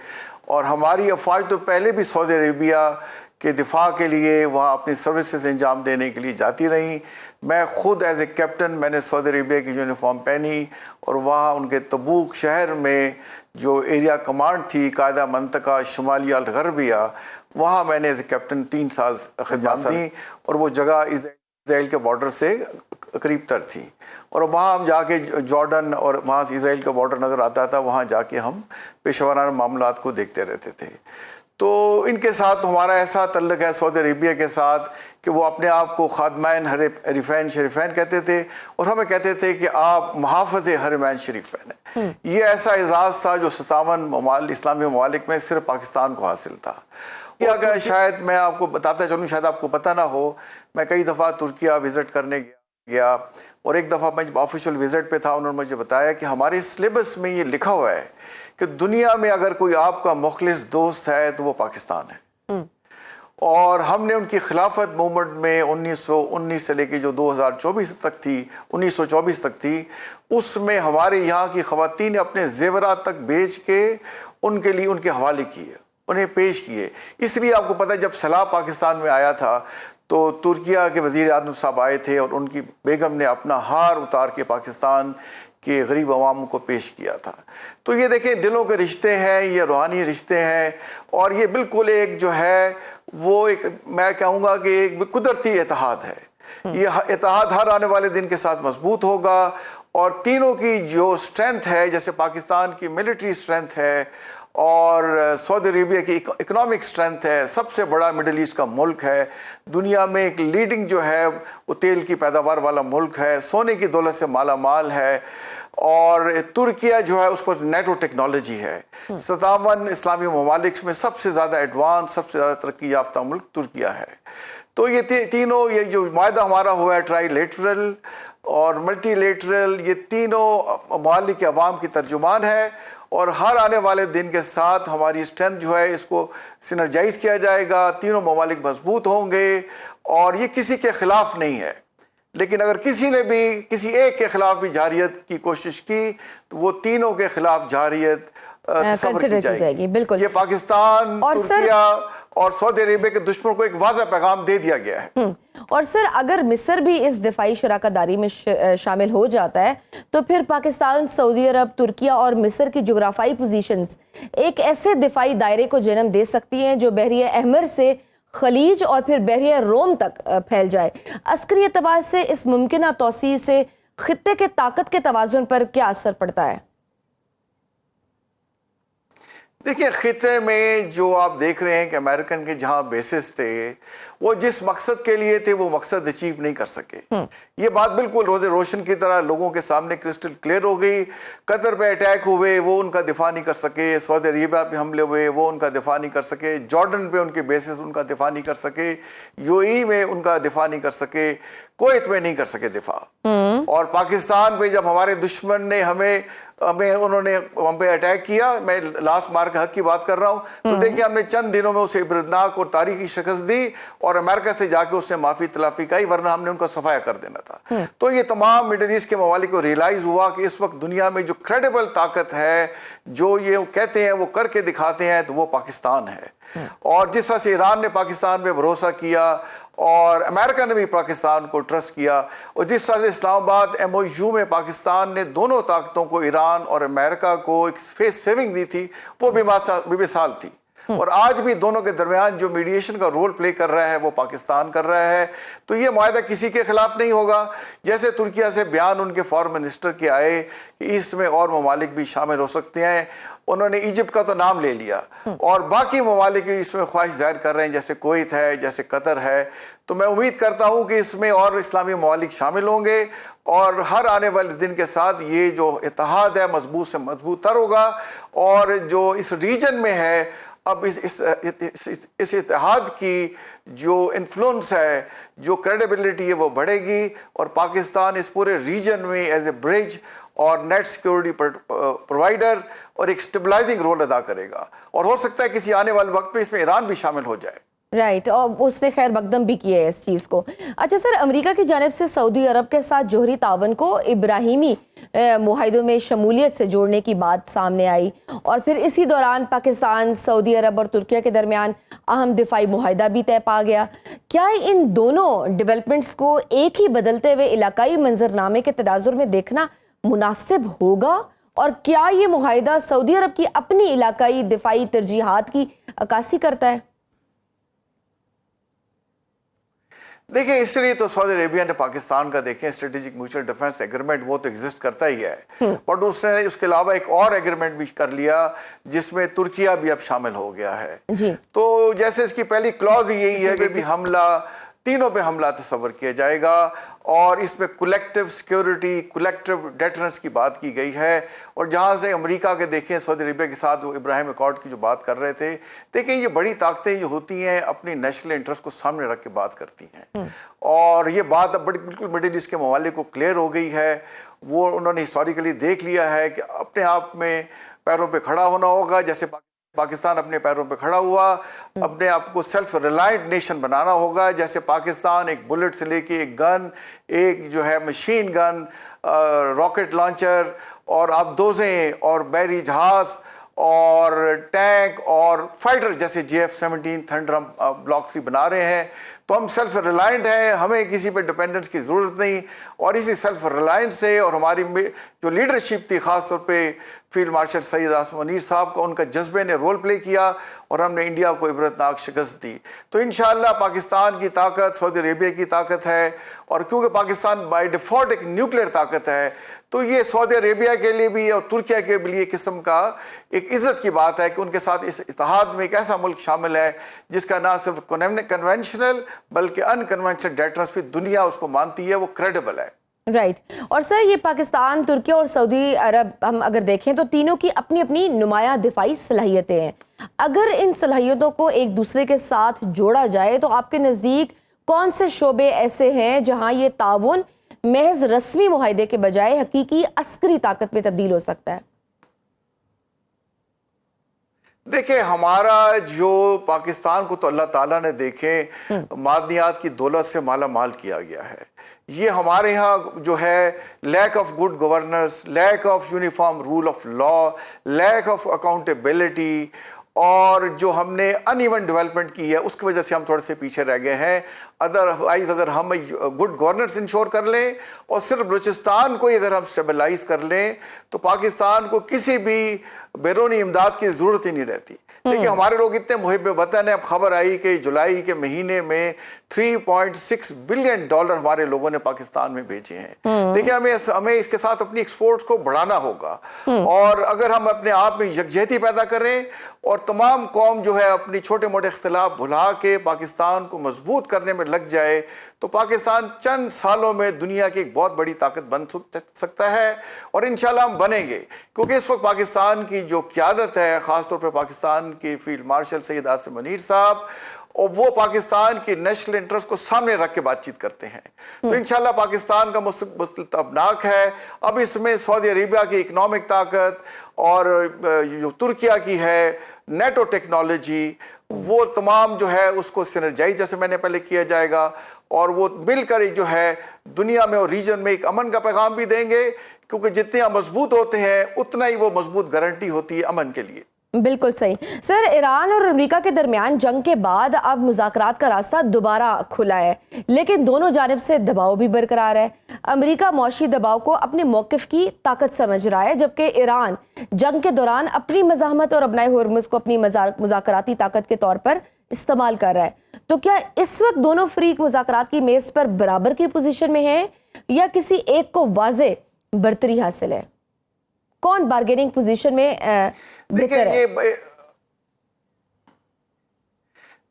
اور ہماری افواج تو پہلے بھی سعودی عربیہ کے دفاع کے لیے وہاں اپنی سروسز انجام دینے کے لیے جاتی رہیں۔ میں خود ایز اے کیپٹن میں نے سعودی عربیہ کی یونیفارم پہنی، اور وہاں ان کے تبوک شہر میں جو ایریا کمانڈ تھی، قاعدہ منطقہ شمالیہ الغربیہ، وہاں میں نے ایز اے کیپٹن 3 سال خدمات دی، اور وہ جگہ اسرائیل کے بارڈر سے قریب تر تھی، اور وہاں ہم جا کے جارڈن اور وہاں سے اسرائیل کا بارڈر نظر آتا تھا، وہاں جا کے ہم پیشہ ورانہ معاملات کو دیکھتے رہتے تھے۔ تو ان کے ساتھ ہمارا ایسا تعلق ہے سعودی عربیہ کے ساتھ کہ وہ اپنے آپ کو خادمین حرمین شریفین کہتے تھے، اور ہمیں کہتے تھے کہ آپ محافظ حرمین شریفین ہیں۔ یہ ایسا اعزاز تھا جو 57 اسلامی ممالک میں صرف پاکستان کو حاصل تھا۔ اگر شاید میں آپ کو بتاتا چلوں، شاید آپ کو پتہ نہ ہو، میں کئی دفعہ ترکیہ وزٹ کرنے گیا، اور ایک دفعہ میں جب آفیشیل وزٹ پہ تھا، انہوں نے مجھے بتایا کہ ہمارے سلیبس میں یہ لکھا ہوا ہے کہ دنیا میں اگر کوئی آپ کا مخلص دوست ہے تو وہ پاکستان ہے۔ اور ہم نے ان کی خلافت موومنٹ میں 1919 سے لے کے جو 2024 تک تھی، 1924 تک تھی، اس میں ہمارے یہاں کی خواتین نے اپنے زیورات تک بیچ کے ان کے لیے ان کے حوالے کیے، انہیں پیش کیے۔ اس لیے آپ کو پتہ ہے جب سیلاب پاکستان میں آیا تھا تو ترکیہ کے وزیر اعظم صاحب آئے تھے، اور ان کی بیگم نے اپنا ہار اتار کے پاکستان کے غریب عوام کو پیش کیا تھا۔ تو یہ دیکھیں، دلوں کے رشتے ہیں، یہ روحانی رشتے ہیں، اور یہ بالکل ایک جو ہے وہ ایک، میں کہوں گا کہ ایک قدرتی اتحاد ہے۔ یہ اتحاد ہر آنے والے دن کے ساتھ مضبوط ہوگا، اور تینوں کی جو سٹرینتھ ہے، جیسے پاکستان کی ملٹری سٹرینتھ ہے اور سعودی عربیہ کی اکنامک سٹرینتھ ہے، سب سے بڑا مڈل ایسٹ کا ملک ہے، دنیا میں ایک لیڈنگ جو ہے وہ تیل کی پیداوار والا ملک ہے، سونے کی دولت سے مالا مال ہے، اور ترکیہ جو ہے اس پر نیٹو ٹیکنالوجی ہے۔ 57 اسلامی ممالک میں سب سے زیادہ ایڈوانس، سب سے زیادہ ترقی یافتہ ملک ترکیہ ہے۔ تو یہ تینوں، یہ جو معاہدہ ہمارا ہوا ہے ٹرائی لیٹرل اور ملٹی لیٹرل، یہ تینوں ممالک کے عوام کی ترجمان ہے، اور ہر آنے والے دن کے ساتھ ہماری اسٹرینتھ جو ہے اس کو سینرجائز کیا جائے گا، تینوں ممالک مضبوط ہوں گے، اور یہ کسی کے خلاف نہیں ہے۔ لیکن اگر کسی نے بھی کسی ایک کے خلاف بھی جارحیت کی کوشش کی تو وہ تینوں کے خلاف جارحیت تصور کی جائے گی۔ بالکل، یہ پاکستان، ترکیہ اور سعودی عربیہ کے دشمن کو ایک واضح پیغام دے دیا گیا ہے۔ اور سر، اگر مصر بھی اس دفاعی شراکت داری میں شامل ہو جاتا ہے تو پھر پاکستان، سعودی عرب، ترکیہ اور مصر کی جغرافیائی پوزیشنز ایک ایسے دفاعی دائرے کو جنم دے سکتی ہیں جو بحیرہ احمر سے खलीज और फिर बहरिया रोम तक फैल जाए। अस्करी एतबार से इस मुमकिन तौसीअ से खित्ते के ताकत के तवाज़ुन पर क्या असर पड़ता है? देखिए, खिते में जो आप देख रहे हैं कि अमेरिकन के जहां बेसिस थे, वो जिस मकसद के लिए थे वो मकसद अचीव नहीं कर सके। ये बात बिल्कुल रोज़े रोशन की तरह लोगों के सामने क्रिस्टल क्लियर हो गई। कतर पे अटैक हुए, वो उनका दिफा नहीं कर सके। सऊदी अरेबिया पे हमले हुए, वो उनका दिफा नहीं कर सके। जॉर्डन पे उनके बेसिस उनका दिफा नहीं कर सके। यूएई में उनका दिफा नहीं कर सके। कुवैत में नहीं कर सके दिफा। और पाकिस्तान पे जब हमारे दुश्मन ने उन्होंने हम पे अटैक किया, मैं लास्ट मार के हक की बात कर रहा हूं, तो देखिए हमने चंद दिनों में उसे इबरतनाक और तारीखी शिकस्त दी और अमेरिका से जाके उसने माफी तलाफी की, वरना हमने उनका सफाया कर देना था। तो ये तमाम मिडिल ईस्ट के ममालिक को रियलाइज हुआ कि इस वक्त दुनिया में जो क्रेडिबल ताकत है, जो ये कहते हैं वो करके दिखाते हैं, तो वो पाकिस्तान है। और जिस तरह से ईरान ने पाकिस्तान पे भरोसा किया और अमेरिका ने भी पाकिस्तान को ट्रस्ट किया, और जिस तरह से इस्लामाबाद MOU में पाकिस्तान ने दोनों ताकतों को, ईरान और अमेरिका को, एक फेस सेविंग दी थी, वो बेमिसाल थी। और आज भी दोनों के दरमियान जो मीडिएशन का रोल प्ले कर रहा है वो पाकिस्तान कर रहा है। तो ये मुआहदा किसी के खिलाफ नहीं होगा। जैसे तुर्किया से बयान उनके फॉरेन मिनिस्टर के आए कि इसमें और ममालिक भी शामिल हो सकते हैं, उन्होंने इजिप्ट का तो नाम ले लिया और बाकी ममालिक भी इसमें ख्वाहिश जाहिर कर रहे हैं, जैसे कुवैत है, जैसे कतर है। तो मैं उम्मीद करता हूं कि इसमें और इस्लामी ममालिक शामिल होंगे और हर आने वाले दिन के साथ ये जो इत्तेहाद है मजबूत से मजबूत तर होगा। और जो इस रीजन में है, अब इस इत्तेहाद की जो इन्फ्लुएंस है, जो क्रेडिबिलिटी है, वो बढ़ेगी और पाकिस्तान इस पूरे रीजन में एज ए ब्रिज और नेट सिक्योरिटी प्रोवाइडर और एक स्टेबलाइजिंग रोल अदा करेगा। और हो सकता है किसी आने वाले वक्त में इसमें ईरान भी शामिल हो जाए। राइट, और उसने खैर मकदम भी किया है इस चीज़ को। अच्छा सर, अमेरिका की जानिब से सऊदी अरब के साथ जोहरी तावन को इब्राहिमी मुआहदों में शमूलियत से जोड़ने की बात सामने आई और फिर इसी दौरान पाकिस्तान, सऊदी अरब और तुर्किया के दरमियान अहम दिफाई मुआहदा भी तय पा गया। क्या इन दोनों डेवलपमेंट्स को एक ही बदलते हुए इलाकाई मंजरनामे के तनाजुर में देखना मुनासिब होगा? और क्या ये मुआहदा सऊदी अरब की अपनी इलाकाई दिफाई तरजीहात की अक्कासी करता है? देखिए, इसलिए तो सऊदी अरेबिया ने पाकिस्तान का देखें स्ट्रेटेजिक म्यूचुअल डिफेंस एग्रीमेंट, वो तो एग्जिस्ट करता ही है, बट उसने उसके अलावा एक और एग्रीमेंट भी कर लिया जिसमें तुर्किया भी अब शामिल हो गया है जी। तो जैसे इसकी पहली क्लॉज यही है कि भी हमला, तीनों पे हमला तस्वर किया जाएगा और इसमें कलेक्टिव सिक्योरिटी, कलेक्टिव डेटरेंस की बात की गई है। और जहाँ से अमेरिका के देखें सऊदी अरेबिया के साथ वो इब्राहिम अकॉर्ड की जो बात कर रहे थे, देखें ये बड़ी ताकतें जो होती हैं अपनी नेशनल इंटरेस्ट को सामने रख के बात करती हैं। और ये बात अब बिल्कुल मिडिल ईस्ट के ममालिक को क्लियर हो गई है। वो उन्होंने हिस्टोरिकली देख लिया है कि अपने आप में पैरों पर खड़ा होना होगा, जैसे पाकिस्तान अपने पैरों पे खड़ा हुआ, अपने आप को सेल्फ रिलायंट नेशन बनाना होगा। जैसे पाकिस्तान एक बुलेट से लेके एक गन, एक जो है मशीन गन, रॉकेट लॉन्चर और आबदोजें और बहरी जहाज और टैंक और फाइटर जैसे JF-17 थंडर हम ब्लॉक 3 बना रहे हैं। तो हम सेल्फ रिलायंट हैं, हमें किसी पे डिपेंडेंस की ज़रूरत नहीं। और इसी सेल्फ रिलायंस से और हमारी जो लीडरशिप थी, ख़ास तौर पे फील्ड मार्शल सैयद आसिम मुनीर साहब का, उनका जज्बे ने रोल प्ले किया और हमने इंडिया को इबरतनाक शिकस्त दी। तो इंशाअल्लाह पाकिस्तान की ताकत सऊदी अरेबिया की ताकत है, और क्योंकि पाकिस्तान बाय डिफ़ॉल्ट एक न्यूक्लियर ताकत है, तो ये सऊदी अरेबिया के लिए भी और तुर्किया के लिए एक किस्म का एक इज़्ज़त की बात है कि उनके साथ इस इत्तेहाद में एक ऐसा मुल्क शामिल है जिसका ना सिर्फ कन्वेंशनल बल्कि अनकन्वेंशनल डेटरेंस भी दुनिया उसको मानती है, वो क्रेडिबल है। राइट। और सर, ये पाकिस्तान, तुर्किया और सऊदी अरब हम अगर देखें तो तीनों की अपनी अपनी नुमाया दिफाई सलाहियतें हैं। अगर इन सलाहियतों को एक दूसरे के साथ जोड़ा जाए तो आपके नज़दीक कौन से शोबे ऐसे हैं जहां ये ताउन महज रस्मी मुआहदे के बजाय हकीकी अस्करी ताकत में तब्दील हो सकता है? देखिए, हमारा जो पाकिस्तान को तो अल्लाह ताला ने देखे मादनियात की दौलत से माला माल किया गया है। ये हमारे यहाँ जो है lack of good governance, lack of uniform rule of law, lack of accountability और जो हमने अनइवन डेवलपमेंट की है उसकी वजह से हम थोड़े से पीछे रह गए हैं। अदरवाइज अगर हम गुड गवर्नेंस इंश्योर कर लें और सिर्फ बलूचिस्तान को ही अगर हम स्टेबलाइज कर लें तो पाकिस्तान को किसी भी बैरूनी इमदाद की ज़रूरत ही नहीं रहती। देखिए हमारे लोग इतने मुहिब वतन है, अब खबर आई कि जुलाई के महीने में 3.6 बिलियन डॉलर हमारे लोगों ने पाकिस्तान में भेजे हैं। देखिए हमें इसके साथ अपनी एक्सपोर्ट्स को बढ़ाना होगा, और अगर हम अपने आप में यकजहती पैदा करें और तमाम कौम जो है अपनी छोटे मोटे इख्तिलाफ भुला के पाकिस्तान को मजबूत करने में लग जाए, तो पाकिस्तान चंद सालों में दुनिया की एक बहुत बड़ी ताकत बन सकता है, और इंशाल्लाह हम बनेंगे। क्योंकि इस वक्त पाकिस्तान की जो क़यादत है, ख़ासतौर पर पाकिस्तान के फील्ड मार्शल सैयद आसिम मुनीर साहब, और वो पाकिस्तान की नेशनल इंटरेस्ट को सामने रख के बातचीत करते हैं, तो इंशाल्लाह पाकिस्तान का मुस्तक़बिल अबनाक है। अब इसमें सऊदी अरेबिया की इकनॉमिक ताकत और जो तुर्किया की है नेटो टेक्नोलॉजी, वो तमाम जो है उसको सिनर्जाइज जैसे मैंने पहले किया जाएगा, और वो मिलकर जो है दुनिया में और रीजन में एक अमन का पैगाम भी देंगे, क्योंकि जितने हम मजबूत होते हैं उतना ही वो मजबूत गारंटी होती है अमन के लिए। बिल्कुल सही सर। ईरान और अमेरिका के दरमियान जंग के बाद अब मुज़ाकरात का रास्ता दोबारा खुला है, लेकिन दोनों जानिब से दबाव भी बरकरार है। अमेरिका मौशी दबाव को अपने मौक़िफ़ की ताकत समझ रहा है, जबकि ईरान जंग के दौरान अपनी मज़ाहमत और अपनाए हुर्मुज़ को अपनी मुज़ाकराती ताकत के तौर पर इस्तेमाल कर रहा है। तो क्या इस वक्त दोनों फरीक मुज़ाकरात की मेज़ पर बराबर की पोजीशन में हैं, या किसी एक को वाज़े बरतरी हासिल है? कौन बार्गेनिंग पोजीशन में बेहतर है?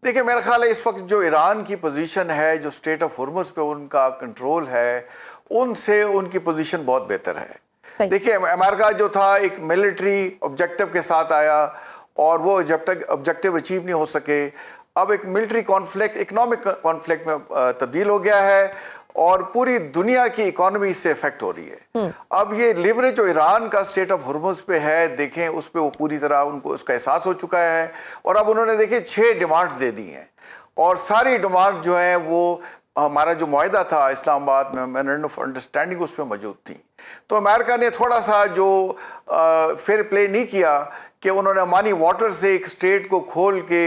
देखिए मेरा ख्याल है इस वक्त जो ईरान की पोजीशन है, जो स्टेट ऑफ हुर्मुज़ पे उनका कंट्रोल है, उनसे उनकी पोजीशन बहुत बेहतर है। देखिए अमेरिका जो था एक मिलिट्री ऑब्जेक्टिव के साथ आया, और वो ऑब्जेक्टिव अचीव नहीं हो सके। अब एक मिलिट्री कॉन्फ्लिक्ट इकोनॉमिक कॉन्फ्लिक्ट में तब्दील हो गया है, और पूरी दुनिया की इकोनॉमी इससे इफेक्ट हो रही है। अब ये लिवरेज जो ईरान का स्टेट ऑफ हुर्मुज़ पे है, देखें उस पे वो पूरी तरह उनको उसका एहसास हो चुका है, और अब उन्होंने देखिए 6 डिमांड्स दे दी हैं, और सारी डिमांड जो है वो हमारा जो मुआहदा था इस्लामाबाद में मेमोरेंडम ऑफ अंडरस्टैंडिंग उस पर मौजूद थी। तो अमेरिका ने थोड़ा सा जो फेयर प्ले नहीं किया कि उन्होंने अमानी वाटर से एक स्टेट को खोल के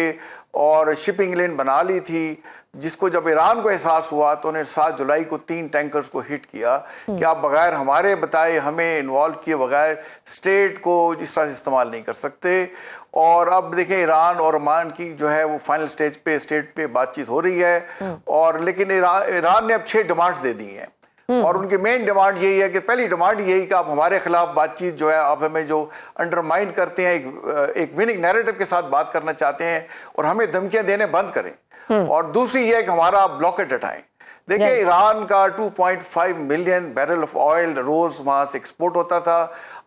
और शिपिंग लेन बना ली थी, जिसको जब ईरान को एहसास हुआ तो उन्हें 7 जुलाई को 3 टैंकर्स को हिट किया कि आप बगैर हमारे बताए हमें इन्वॉल्व किए बगैर स्टेट को इस तरह से इस्तेमाल नहीं कर सकते। और अब देखें ईरान और ओमान की जो है वो फाइनल स्टेट पे बातचीत हो रही है, और लेकिन ईरान ने अब 6 डिमांड्स दे दी हैं, और उनकी मेन डिमांड यही है कि पहली डिमांड यही कि आप हमारे खिलाफ बातचीत जो है आप हमें जो अंडरमाइन करते हैं, एक विनिंग नैरेटिव के साथ बात करना चाहते हैं और हमें धमकियां देने बंद करें, और दूसरी ये है कि हमारा ब्लॉकेट हटाएं। देखिए ईरान का 2.5 मिलियन बैरल ऑफ ऑयल रोज वहां से एक्सपोर्ट होता था,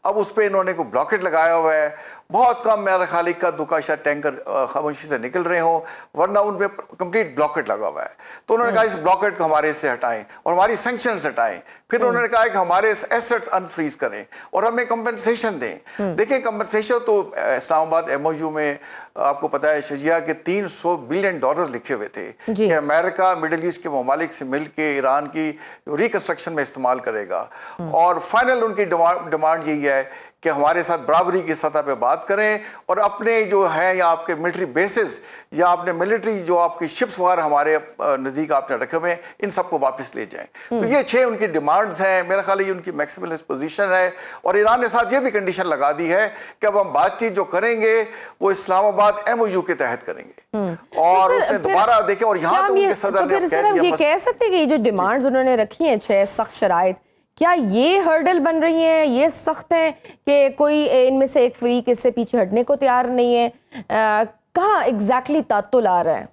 अब उस पर इन्होंने को ब्लॉकेट लगाया हुआ है। बहुत कम मेरा ख्याल इक्का दुक्का शायद टैंकर खामोशी से निकल रहे हो, वरना उन पे कंप्लीट ब्लॉकेट लगा हुआ है। तो उन्होंने कहा इस ब्लॉकेट को हमारे से हटाएं और हमारी सैंक्शंस हटाएं। फिर उन्होंने कहा कि हमारे एसेट्स अनफ्रीज करें और हमें कंपनसेशन दें। देखिए कंपनसेशन तो इस्लामाबाद एमओयू में आपको पता है शजिया के $300 बिलियन लिखे हुए थे कि अमेरिका मिडिल ईस्ट के ममालिक से मिलकर ईरान की रिकंस्ट्रक्शन में इस्तेमाल करेगा। और फाइनल उनकी डिमांड यही है कि हमारे साथ बराबरी की सतह पे बात करें और अपने जो है या आपके मिलिट्री बेसिस या आपने मिलिट्री जो आपकी शिप्स वगैरह हमारे नज़दीक आपने रखे हुए हैं इन सबको वापस ले जाएं। तो ये 6 उनकी डिमांड्स हैं। मेरा ख्याल ये उनकी मैक्सिमलिस्ट पोजीशन है। और ईरान ने साथ ये भी कंडीशन लगा दी है कि अब हम बातचीत जो करेंगे वो इस्लामाबाद एमओयू के तहत करेंगे। और उसने दोबारा देखे और यहाँ तो उनके सदर ने कह सकते हैं कि ये जो डिमांड्स उन्होंने रखी हैं 6 सख्त शराइत, क्या ये हर्डल बन रही हैं, ये सख्त हैं कि कोई इनमें से एक फरीक इससे पीछे हटने को तैयार नहीं है? कहाँ एग्जैक्टली तातुल आ रहा है?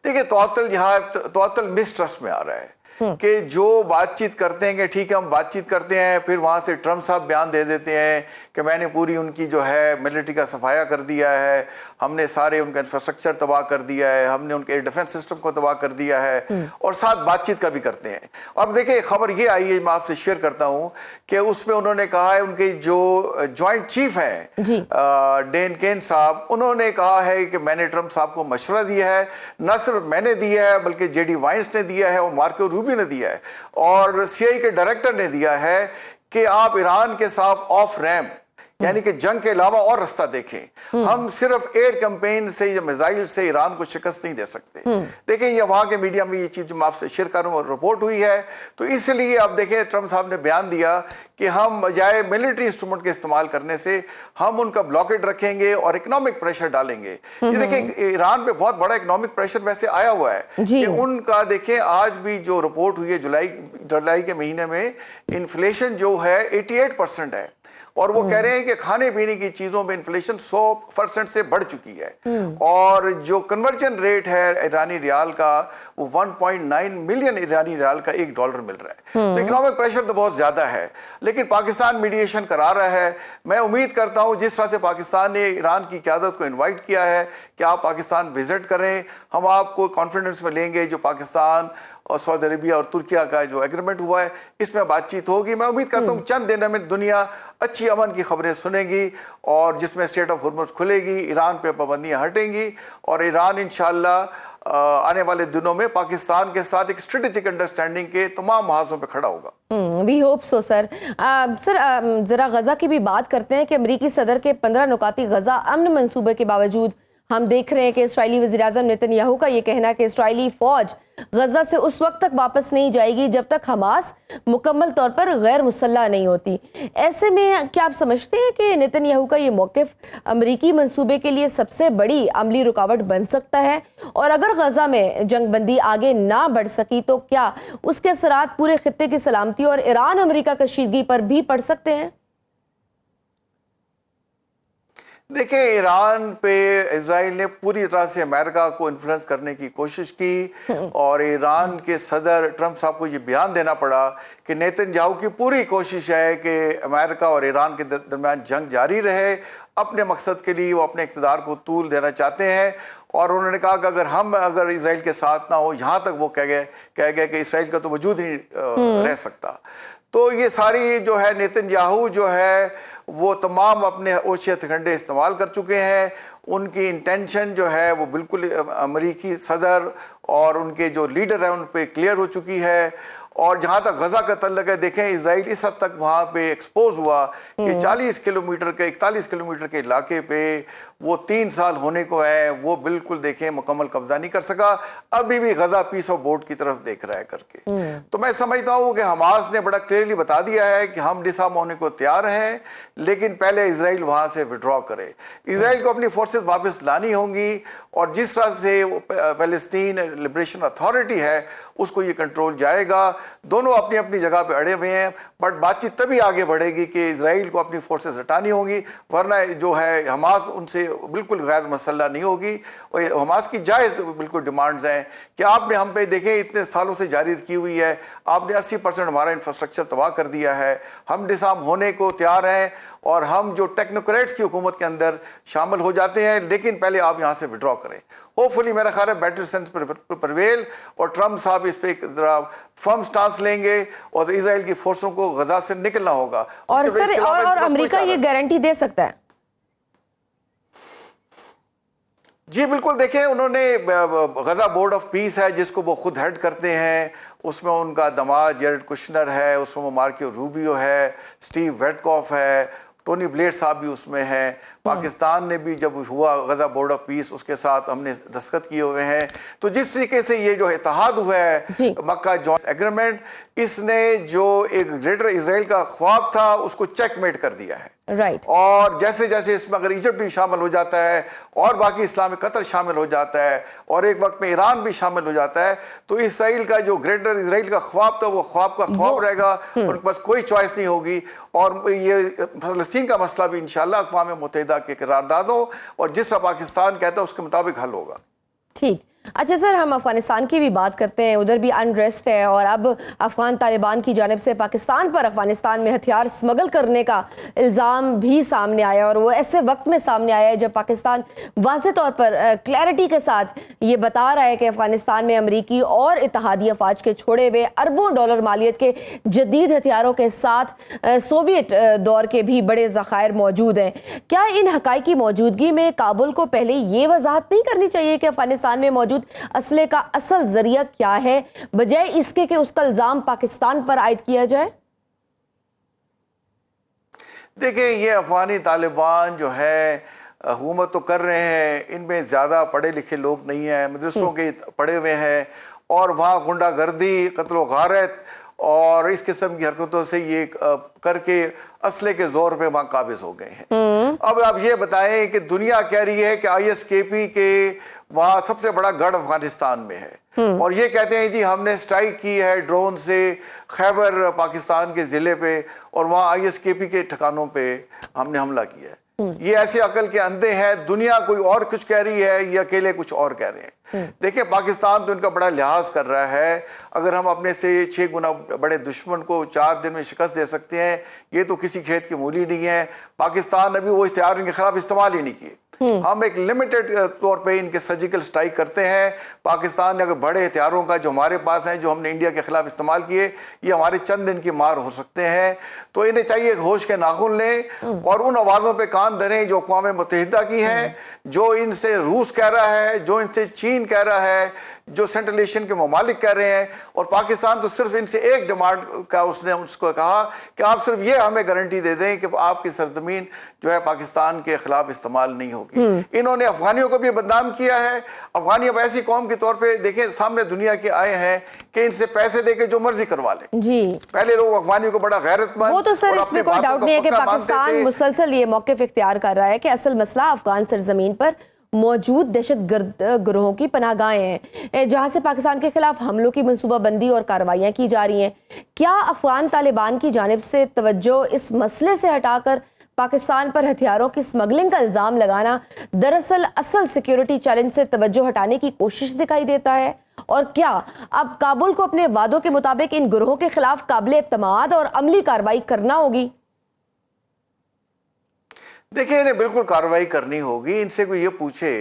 देखिए तौतल मिसट्रस्ट में आ रहा है कि जो बातचीत करते हैं कि ठीक है हम बातचीत करते हैं, फिर वहां से ट्रम्प साहब बयान दे देते हैं कि मैंने पूरी उनकी जो है मिलिट्री का सफाया कर दिया है, हमने सारे उनका इंफ्रास्ट्रक्चर तबाह कर दिया है, हमने उनके डिफेंस सिस्टम को तबाह कर दिया है, और साथ बातचीत का भी करते हैं। अब देखिए खबर ये आई है, मैं आपसे शेयर करता हूं कि उसमें उन्होंने कहा है उनके जो ज्वाइंट चीफ हैं डेन केन साहब, उन्होंने कहा है कि मैंने ट्रम्प साहब को मशवरा दिया है, न सिर्फ मैंने दिया है बल्कि जेडी वाइंस ने दिया है और मार्को रूबियो ने दिया है और सीआईए के डायरेक्टर ने दिया है कि आप ईरान के साथ ऑफ रैम्प یعنی کہ جنگ کے علاوہ اور رستہ دیکھیں. ہم صرف ایئر کیمپین سے یا میزائل سے ایران کو شکست نہیں دے سکتے. دیکھیں یہ وہاں کے میڈیا میں یہ چیز جو میں آپ سے شیئر کروں اور رپورٹ ہوئی ہے, تو اس لیے آپ دیکھیں ٹرمپ صاحب نے بیان دیا کہ ہم بجائے ملٹری انسٹرومنٹ کے استعمال کرنے سے ہم ان کا بلاکیڈ رکھیں گے اور اکنامک پریشر ڈالیں گے. یہ دیکھیں ایران پہ بہت بڑا اکنامک پریشر ویسے آیا ہوا ہے کہ ان کا دیکھیں آج بھی جو رپورٹ ہوئی ہے جولائی کے مہینے میں انفلیشن جو ہے 88% ہے, اور وہ کہہ رہے ہیں کہ کھانے پینے کی چیزوں میں انفلیشن 100% سے بڑھ چکی ہے, اور جو کنورجن ریٹ ہے ایرانی ریال کا وہ 1.9 ملین ایرانی ریال کا $1 مل رہا ہے. تو اکنامک پریشر تو بہت زیادہ ہے, لیکن پاکستان میڈیشن کرا رہا ہے. میں امید کرتا ہوں جس طرح سے پاکستان نے ایران کی قیادت کو انوائٹ کیا ہے کہ آپ پاکستان وزٹ کریں, ہم آپ کو کانفیڈنس میں لیں گے. جو پاکستان اور سعودی عربیہ اور ترکیہ کا جو ایگریمنٹ ہوا ہے اس میں بات چیت ہوگی. میں امید کرتا ہوں چند دنوں میں دنیا اچھی امن کی خبریں سنے گی, اور جس میں اسٹیٹ آف ہرمز کھلے گی, ایران پہ پابندیاں ہٹیں گی, اور ایران انشاءاللہ آنے والے دنوں میں پاکستان کے ساتھ ایک اسٹریٹجک انڈرسٹینڈنگ کے تمام محاذوں پہ کھڑا ہوگا. وی ہوپ سو سر. سر ذرا غزہ کی بھی بات کرتے ہیں کہ امریکی صدر کے 15 نکاتی غزہ امن منصوبے کے باوجود ہم دیکھ رہے ہیں کہ اسرائیلی وزیراعظم نیتن یاہو کا یہ کہنا ہے کہ اسرائیلی فوج غزہ سے اس وقت تک واپس نہیں جائے گی جب تک حماس مکمل طور پر غیر مسلح نہیں ہوتی. ایسے میں کیا آپ سمجھتے ہیں کہ نیتن یاہو کا یہ موقف امریکی منصوبے کے لیے سب سے بڑی عملی رکاوٹ بن سکتا ہے؟ اور اگر غزہ میں جنگ بندی آگے نہ بڑھ سکی تو کیا اس کے اثرات پورے خطے کی سلامتی اور ایران امریکہ کشیدگی پر بھی پڑ سکتے ہیں؟ دیکھیں ایران پہ اسرائیل نے پوری طرح سے امریکہ کو انفلوئنس کرنے کی کوشش کی, اور ایران کے صدر ٹرمپ صاحب کو یہ بیان دینا پڑا کہ نیتن یاہو کی پوری کوشش ہے کہ امریکہ اور ایران کے درمیان جنگ جاری رہے. اپنے مقصد کے لیے وہ اپنے اقتدار کو طول دینا چاہتے ہیں, اور انہوں نے کہا کہ اگر اسرائیل کے ساتھ نہ ہو, یہاں تک وہ کہہ گئے کہ اسرائیل کا تو وجود ہی نہیں رہ سکتا. تو یہ ساری جو ہے نیتن یاہو جو ہے وہ تمام اپنے اوچھے ہتھکنڈے استعمال کر چکے ہیں. ان کی انٹینشن جو ہے وہ بالکل امریکی صدر اور ان کے جو لیڈر ہیں ان پہ کلیئر ہو چکی ہے. اور جہاں تک غزہ کا تعلق ہے, دیکھیں اسرائیل اس حد تک وہاں پہ ایکسپوز ہوا کہ 41 کلومیٹر کے علاقے پہ وہ 3 سال ہونے کو ہے, وہ بالکل دیکھیں مکمل قبضہ نہیں کر سکا. ابھی بھی غزہ پیس آف بورڈ کی طرف دیکھ رہا ہے کر کے. تو میں سمجھتا ہوں کہ حماس نے بڑا کلیئرلی بتا دیا ہے کہ ہم ڈسارم ہونے کو تیار ہیں, لیکن پہلے اسرائیل وہاں سے وڈرا کرے. اسرائیل کو اپنی فورسز واپس لانی ہوں گی, اور جس طرح سے فلسطین لبریشن اتھارٹی ہے اس کو یہ کنٹرول جائے گا. دونوں اپنی اپنی جگہ پہ اڑے ہوئے ہیں, بٹ بات چیت تبھی آگے بڑھے گی کہ اسرائیل کو اپنی فورسز ہٹانی ہوں گی, ورنہ جو ہے حماس ان سے بالکل غیر مسلح نہیں ہوگی. اور حماس کی جائز بالکل ڈیمانڈز ہیں کہ آپ نے ہم پہ دیکھیں اتنے سالوں سے جاری کی ہوئی ہے, آپ نے 80% ہمارا انفراسٹرکچر تباہ کر دیا ہے. ہم ڈسارم ہونے کو تیار ہیں, اور ہم جو ٹیکنوکریٹس کی حکومت کے اندر شامل ہو جاتے ہیں, لیکن پہلے آپ یہاں سے وڈرا کریں. ہوپ فلی میرا خیال ہے بیٹر سینس پرویل, اور ٹرمپ صاحب اس پہ ایک ذرا فرم سٹانس لیں گے, اور اسرائیل کی فورسوں کو غزہ سے نکلنا ہوگا. اور سر اور امریکہ یہ گارنٹی دے سکتا ہے؟ جی بالکل. دیکھیں انہوں نے غزہ بورڈ آف پیس ہے جس کو وہ خود ہیڈ کرتے ہیں, اس میں ان کا دماد جیرڈ کشنر ہے, اس میں مارکو روبیو ہے, سٹیو ویٹکاف ہے, ٹونی بلیئر صاحب بھی اس میں ہیں. پاکستان نے بھی جب ہوا غزہ بورڈ آف پیس اس کے ساتھ ہم نے دستخط کیے ہوئے ہیں. تو جس طریقے سے یہ جو اتحاد ہوا ہے مکہ جوائنٹ ایگریمنٹ, اس نے جو ایک گریٹر اسرائیل کا خواب تھا اس کو چیک میٹ کر دیا ہے. رائٹ. اور جیسے جیسے اس میں اگر ایجپٹ بھی شامل ہو جاتا ہے, اور باقی اسلامی قطر شامل ہو جاتا ہے, اور ایک وقت میں ایران بھی شامل ہو جاتا ہے, تو اسرائیل کا جو گریٹر اسرائیل کا خواب تھا وہ خواب کا خواب رہے گا. ان کے پاس کوئی چوائس نہیں ہوگی, اور یہ فلسطین کا مسئلہ بھی انشاءاللہ اقوام متحدہ کے قراردادوں اور جس طرح پاکستان کہتا ہے اس کے مطابق حل ہوگا. ٹھیک. اچھا سر, ہم افغانستان کی بھی بات کرتے ہیں. ادھر بھی انریسٹ ہے, اور اب افغان طالبان کی جانب سے پاکستان پر افغانستان میں ہتھیار سمگل کرنے کا الزام بھی سامنے آیا, اور وہ ایسے وقت میں سامنے آیا ہے جب پاکستان واضح طور پر کلیئرٹی کے ساتھ یہ بتا رہا ہے کہ افغانستان میں امریکی اور اتحادی افواج کے چھوڑے ہوئے اربوں ڈالر مالیت کے جدید ہتھیاروں کے ساتھ سوویت دور کے بھی بڑے ذخائر موجود ہیں. کیا ان حقائق کی موجودگی میں کابل کو پہلے یہ وضاحت نہیں کرنی چاہیے کہ افغانستان میں موجود اسلحے کا اصل ذریعہ کیا ہے, بجائے اس کے کہ اس کا الزام پاکستان پر عائد کیا جائے؟ देखें, ये अफगानी तालिबान जो है हुकूमत तो कर रहे हैं, इनमें ज़्यादा पढ़े लिखे लोग नहीं हैं, मदरसों के पढ़े हुए हैं, और वहाँ गुंडागर्दी, कत्ल व गारत और इस किस्म की हरकतों से ये करके असले के जोर पे वहाँ काबिज हो गए हैं। अब आप ये बताएं कि दुनिया कह रही है कि ISKP के वहाँ सबसे बड़ा गढ़ अफगानिस्तान में है, और ये कहते हैं जी हमने स्ट्राइक की है ड्रोन से खैबर पाकिस्तान के ज़िले पे, और वहाँ ISKP के ठिकानों पे हमने हमला किया है। ये ऐसे अकल के अंधे हैं, दुनिया कोई और कुछ कह रही है, ये अकेले कुछ और कह रहे हैं। देखिए, पाकिस्तान तो इनका बड़ा लिहाज कर रहा है। अगर हम अपने से 6 गुना बड़े दुश्मन को 4 दिन में शिकस्त दे सकते हैं, ये तो किसी खेत की मूली नहीं है। पाकिस्तान अभी वो इश्तिहार इनके खिलाफ इस्तेमाल ही नहीं किए। हम एक लिमिटेड तौर पे इनके सर्जिकल स्ट्राइक करते हैं। पाकिस्तान ने अगर बड़े हथियारों का जो हमारे पास हैं, जो हमने इंडिया के खिलाफ इस्तेमाल किए, ये हमारे चंद दिन की मार हो सकते हैं। तो इन्हें चाहिए होश के नाखून लें और उन आवाज़ों पे कान धरें जो अक़वाम मुत्तहिदा की हैं, जो इनसे रूस कह रहा है, जो इनसे चीन कह रहा है, जो सेंट्रल एशियन के ममालिक कह रहे हैं। और पाकिस्तान तो सिर्फ इनसे एक डिमांड का उसने उसको कहा कि आप सिर्फ ये हमें गारंटी दे दें कि आपकी सरजमीन जो है पाकिस्तान के खिलाफ इस्तेमाल नहीं होगी। इन्होंने अफगानियों को भी बदनाम किया है। अफगानी अब ऐसी कौम के तौर पे देखें, सामने दुनिया के आए हैं कि इनसे पैसे देके जो मर्जी करवा ले। जी, पहले लोग अफगानियों को बड़ा गैरतमंद, वो तो सर इसमें कोई डाउट नहीं है कि पाकिस्तान मुसलसल ये मौक़िफ़ इख्तियार कर रहा है कि असल मसला अफगान सरजमीन पर मौजूद दहशतगर्द गिरोहों की पनाहगाहें हैं, जहां से पाकिस्तान के खिलाफ हमलों की मनसूबाबंदी और कार्रवाइयाँ की जा रही हैं। क्या अफगान तालिबान की जानिब से तवज्जो इस मसले से हटाकर पाकिस्तान पर हथियारों की स्मगलिंग का इल्ज़ाम लगाना दरअसल असल सिक्योरिटी चैलेंज से तवज्जो हटाने की कोशिश दिखाई देता है? और क्या अब काबुल को अपने वादों के मुताबिक इन गिरोहों के खिलाफ काबिल एतमाद और अमली कार्रवाई करना होगी? देखिए, इन्हें बिल्कुल कार्रवाई करनी होगी। इनसे कोई ये पूछे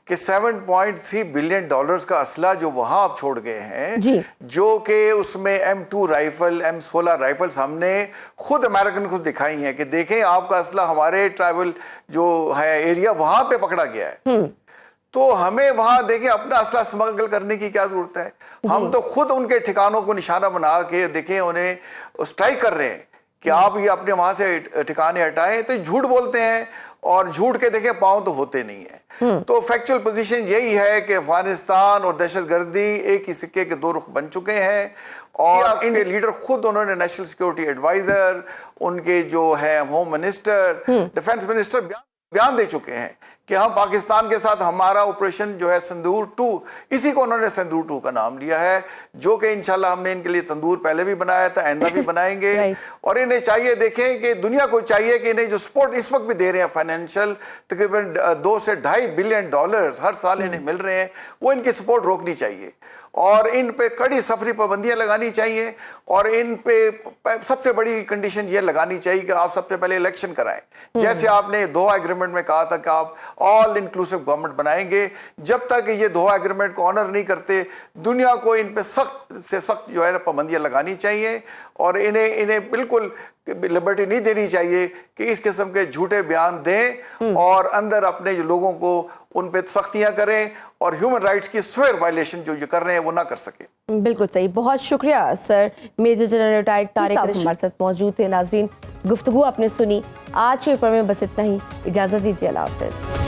कि 7.3 बिलियन डॉलर्स का असला जो वहां आप छोड़ गए हैं, जो कि उसमें M2 राइफल, M16 राइफल्स हमने खुद अमेरिकन को दिखाई हैं कि देखें आपका असला हमारे ट्राइबल जो है एरिया वहां पे पकड़ा गया है। तो हमें वहां देखें अपना असला स्मगल करने की क्या जरूरत है? हम तो खुद उनके ठिकानों को निशाना बना के देखें उन्हें स्ट्राइक कर रहे हैं कि आप ये अपने वहां से ठिकाने हटाएं। तो झूठ बोलते हैं और झूठ के देखें पांव तो होते नहीं है। तो फैक्चुअल पोजीशन यही है कि अफगानिस्तान और दहशतगर्दी एक ही सिक्के के दो रुख बन चुके हैं, और इनके लीडर खुद उन्होंने नेशनल सिक्योरिटी एडवाइजर, उनके जो है होम मिनिस्टर, डिफेंस मिनिस्टर बयान दे चुके हैं कि हम पाकिस्तान के साथ हमारा ऑपरेशन जो है सिंदूर 2, इसी को उन्होंने सिंदूर 2 का नाम लिया है, जो कि इंशाल्लाह हमने इनके लिए तंदूर पहले भी बनाया था, आइंदा भी बनाएंगे। और इन्हें चाहिए देखें कि दुनिया को चाहिए कि इन्हें जो सपोर्ट इस वक्त भी दे रहे हैं फाइनेंशियल, तकरीबन 2 से 2.5 बिलियन डॉलर्स हर साल इन्हें मिल रहे हैं, वो इनकी सपोर्ट रोकनी चाहिए और इन पे कड़ी सफरी पाबंदियां लगानी चाहिए। और इन पे सबसे बड़ी कंडीशन ये लगानी चाहिए कि आप सबसे पहले इलेक्शन कराएं, जैसे आपने दोहा एग्रीमेंट में कहा था कि आप ऑल इंक्लूसिव गवर्नमेंट बनाएंगे। जब तक ये दोहा एग्रीमेंट को ऑनर नहीं करते, दुनिया को इन पे सख्त से सख्त जो है पाबंदियां लगानी चाहिए, और इन्हें बिल्कुल लिबर्टी नहीं देनी चाहिए कि इस किस्म के झूठे बयान दें और अंदर अपने जो लोगों को उन पे सख्तियां करें और ह्यूमन राइट्स की स्वेयर वायलेशन जो ये कर रहे हैं वो ना कर सके। बिल्कुल सही, बहुत शुक्रिया sir. Major general retired Tariq हमारे साथ मौजूद थे। नाजरीन, गुफ्तगू आपने सुनी। आज के पेपर में बस इतना ही, इजाजत दीजिए, अल्लाह हाफिज़।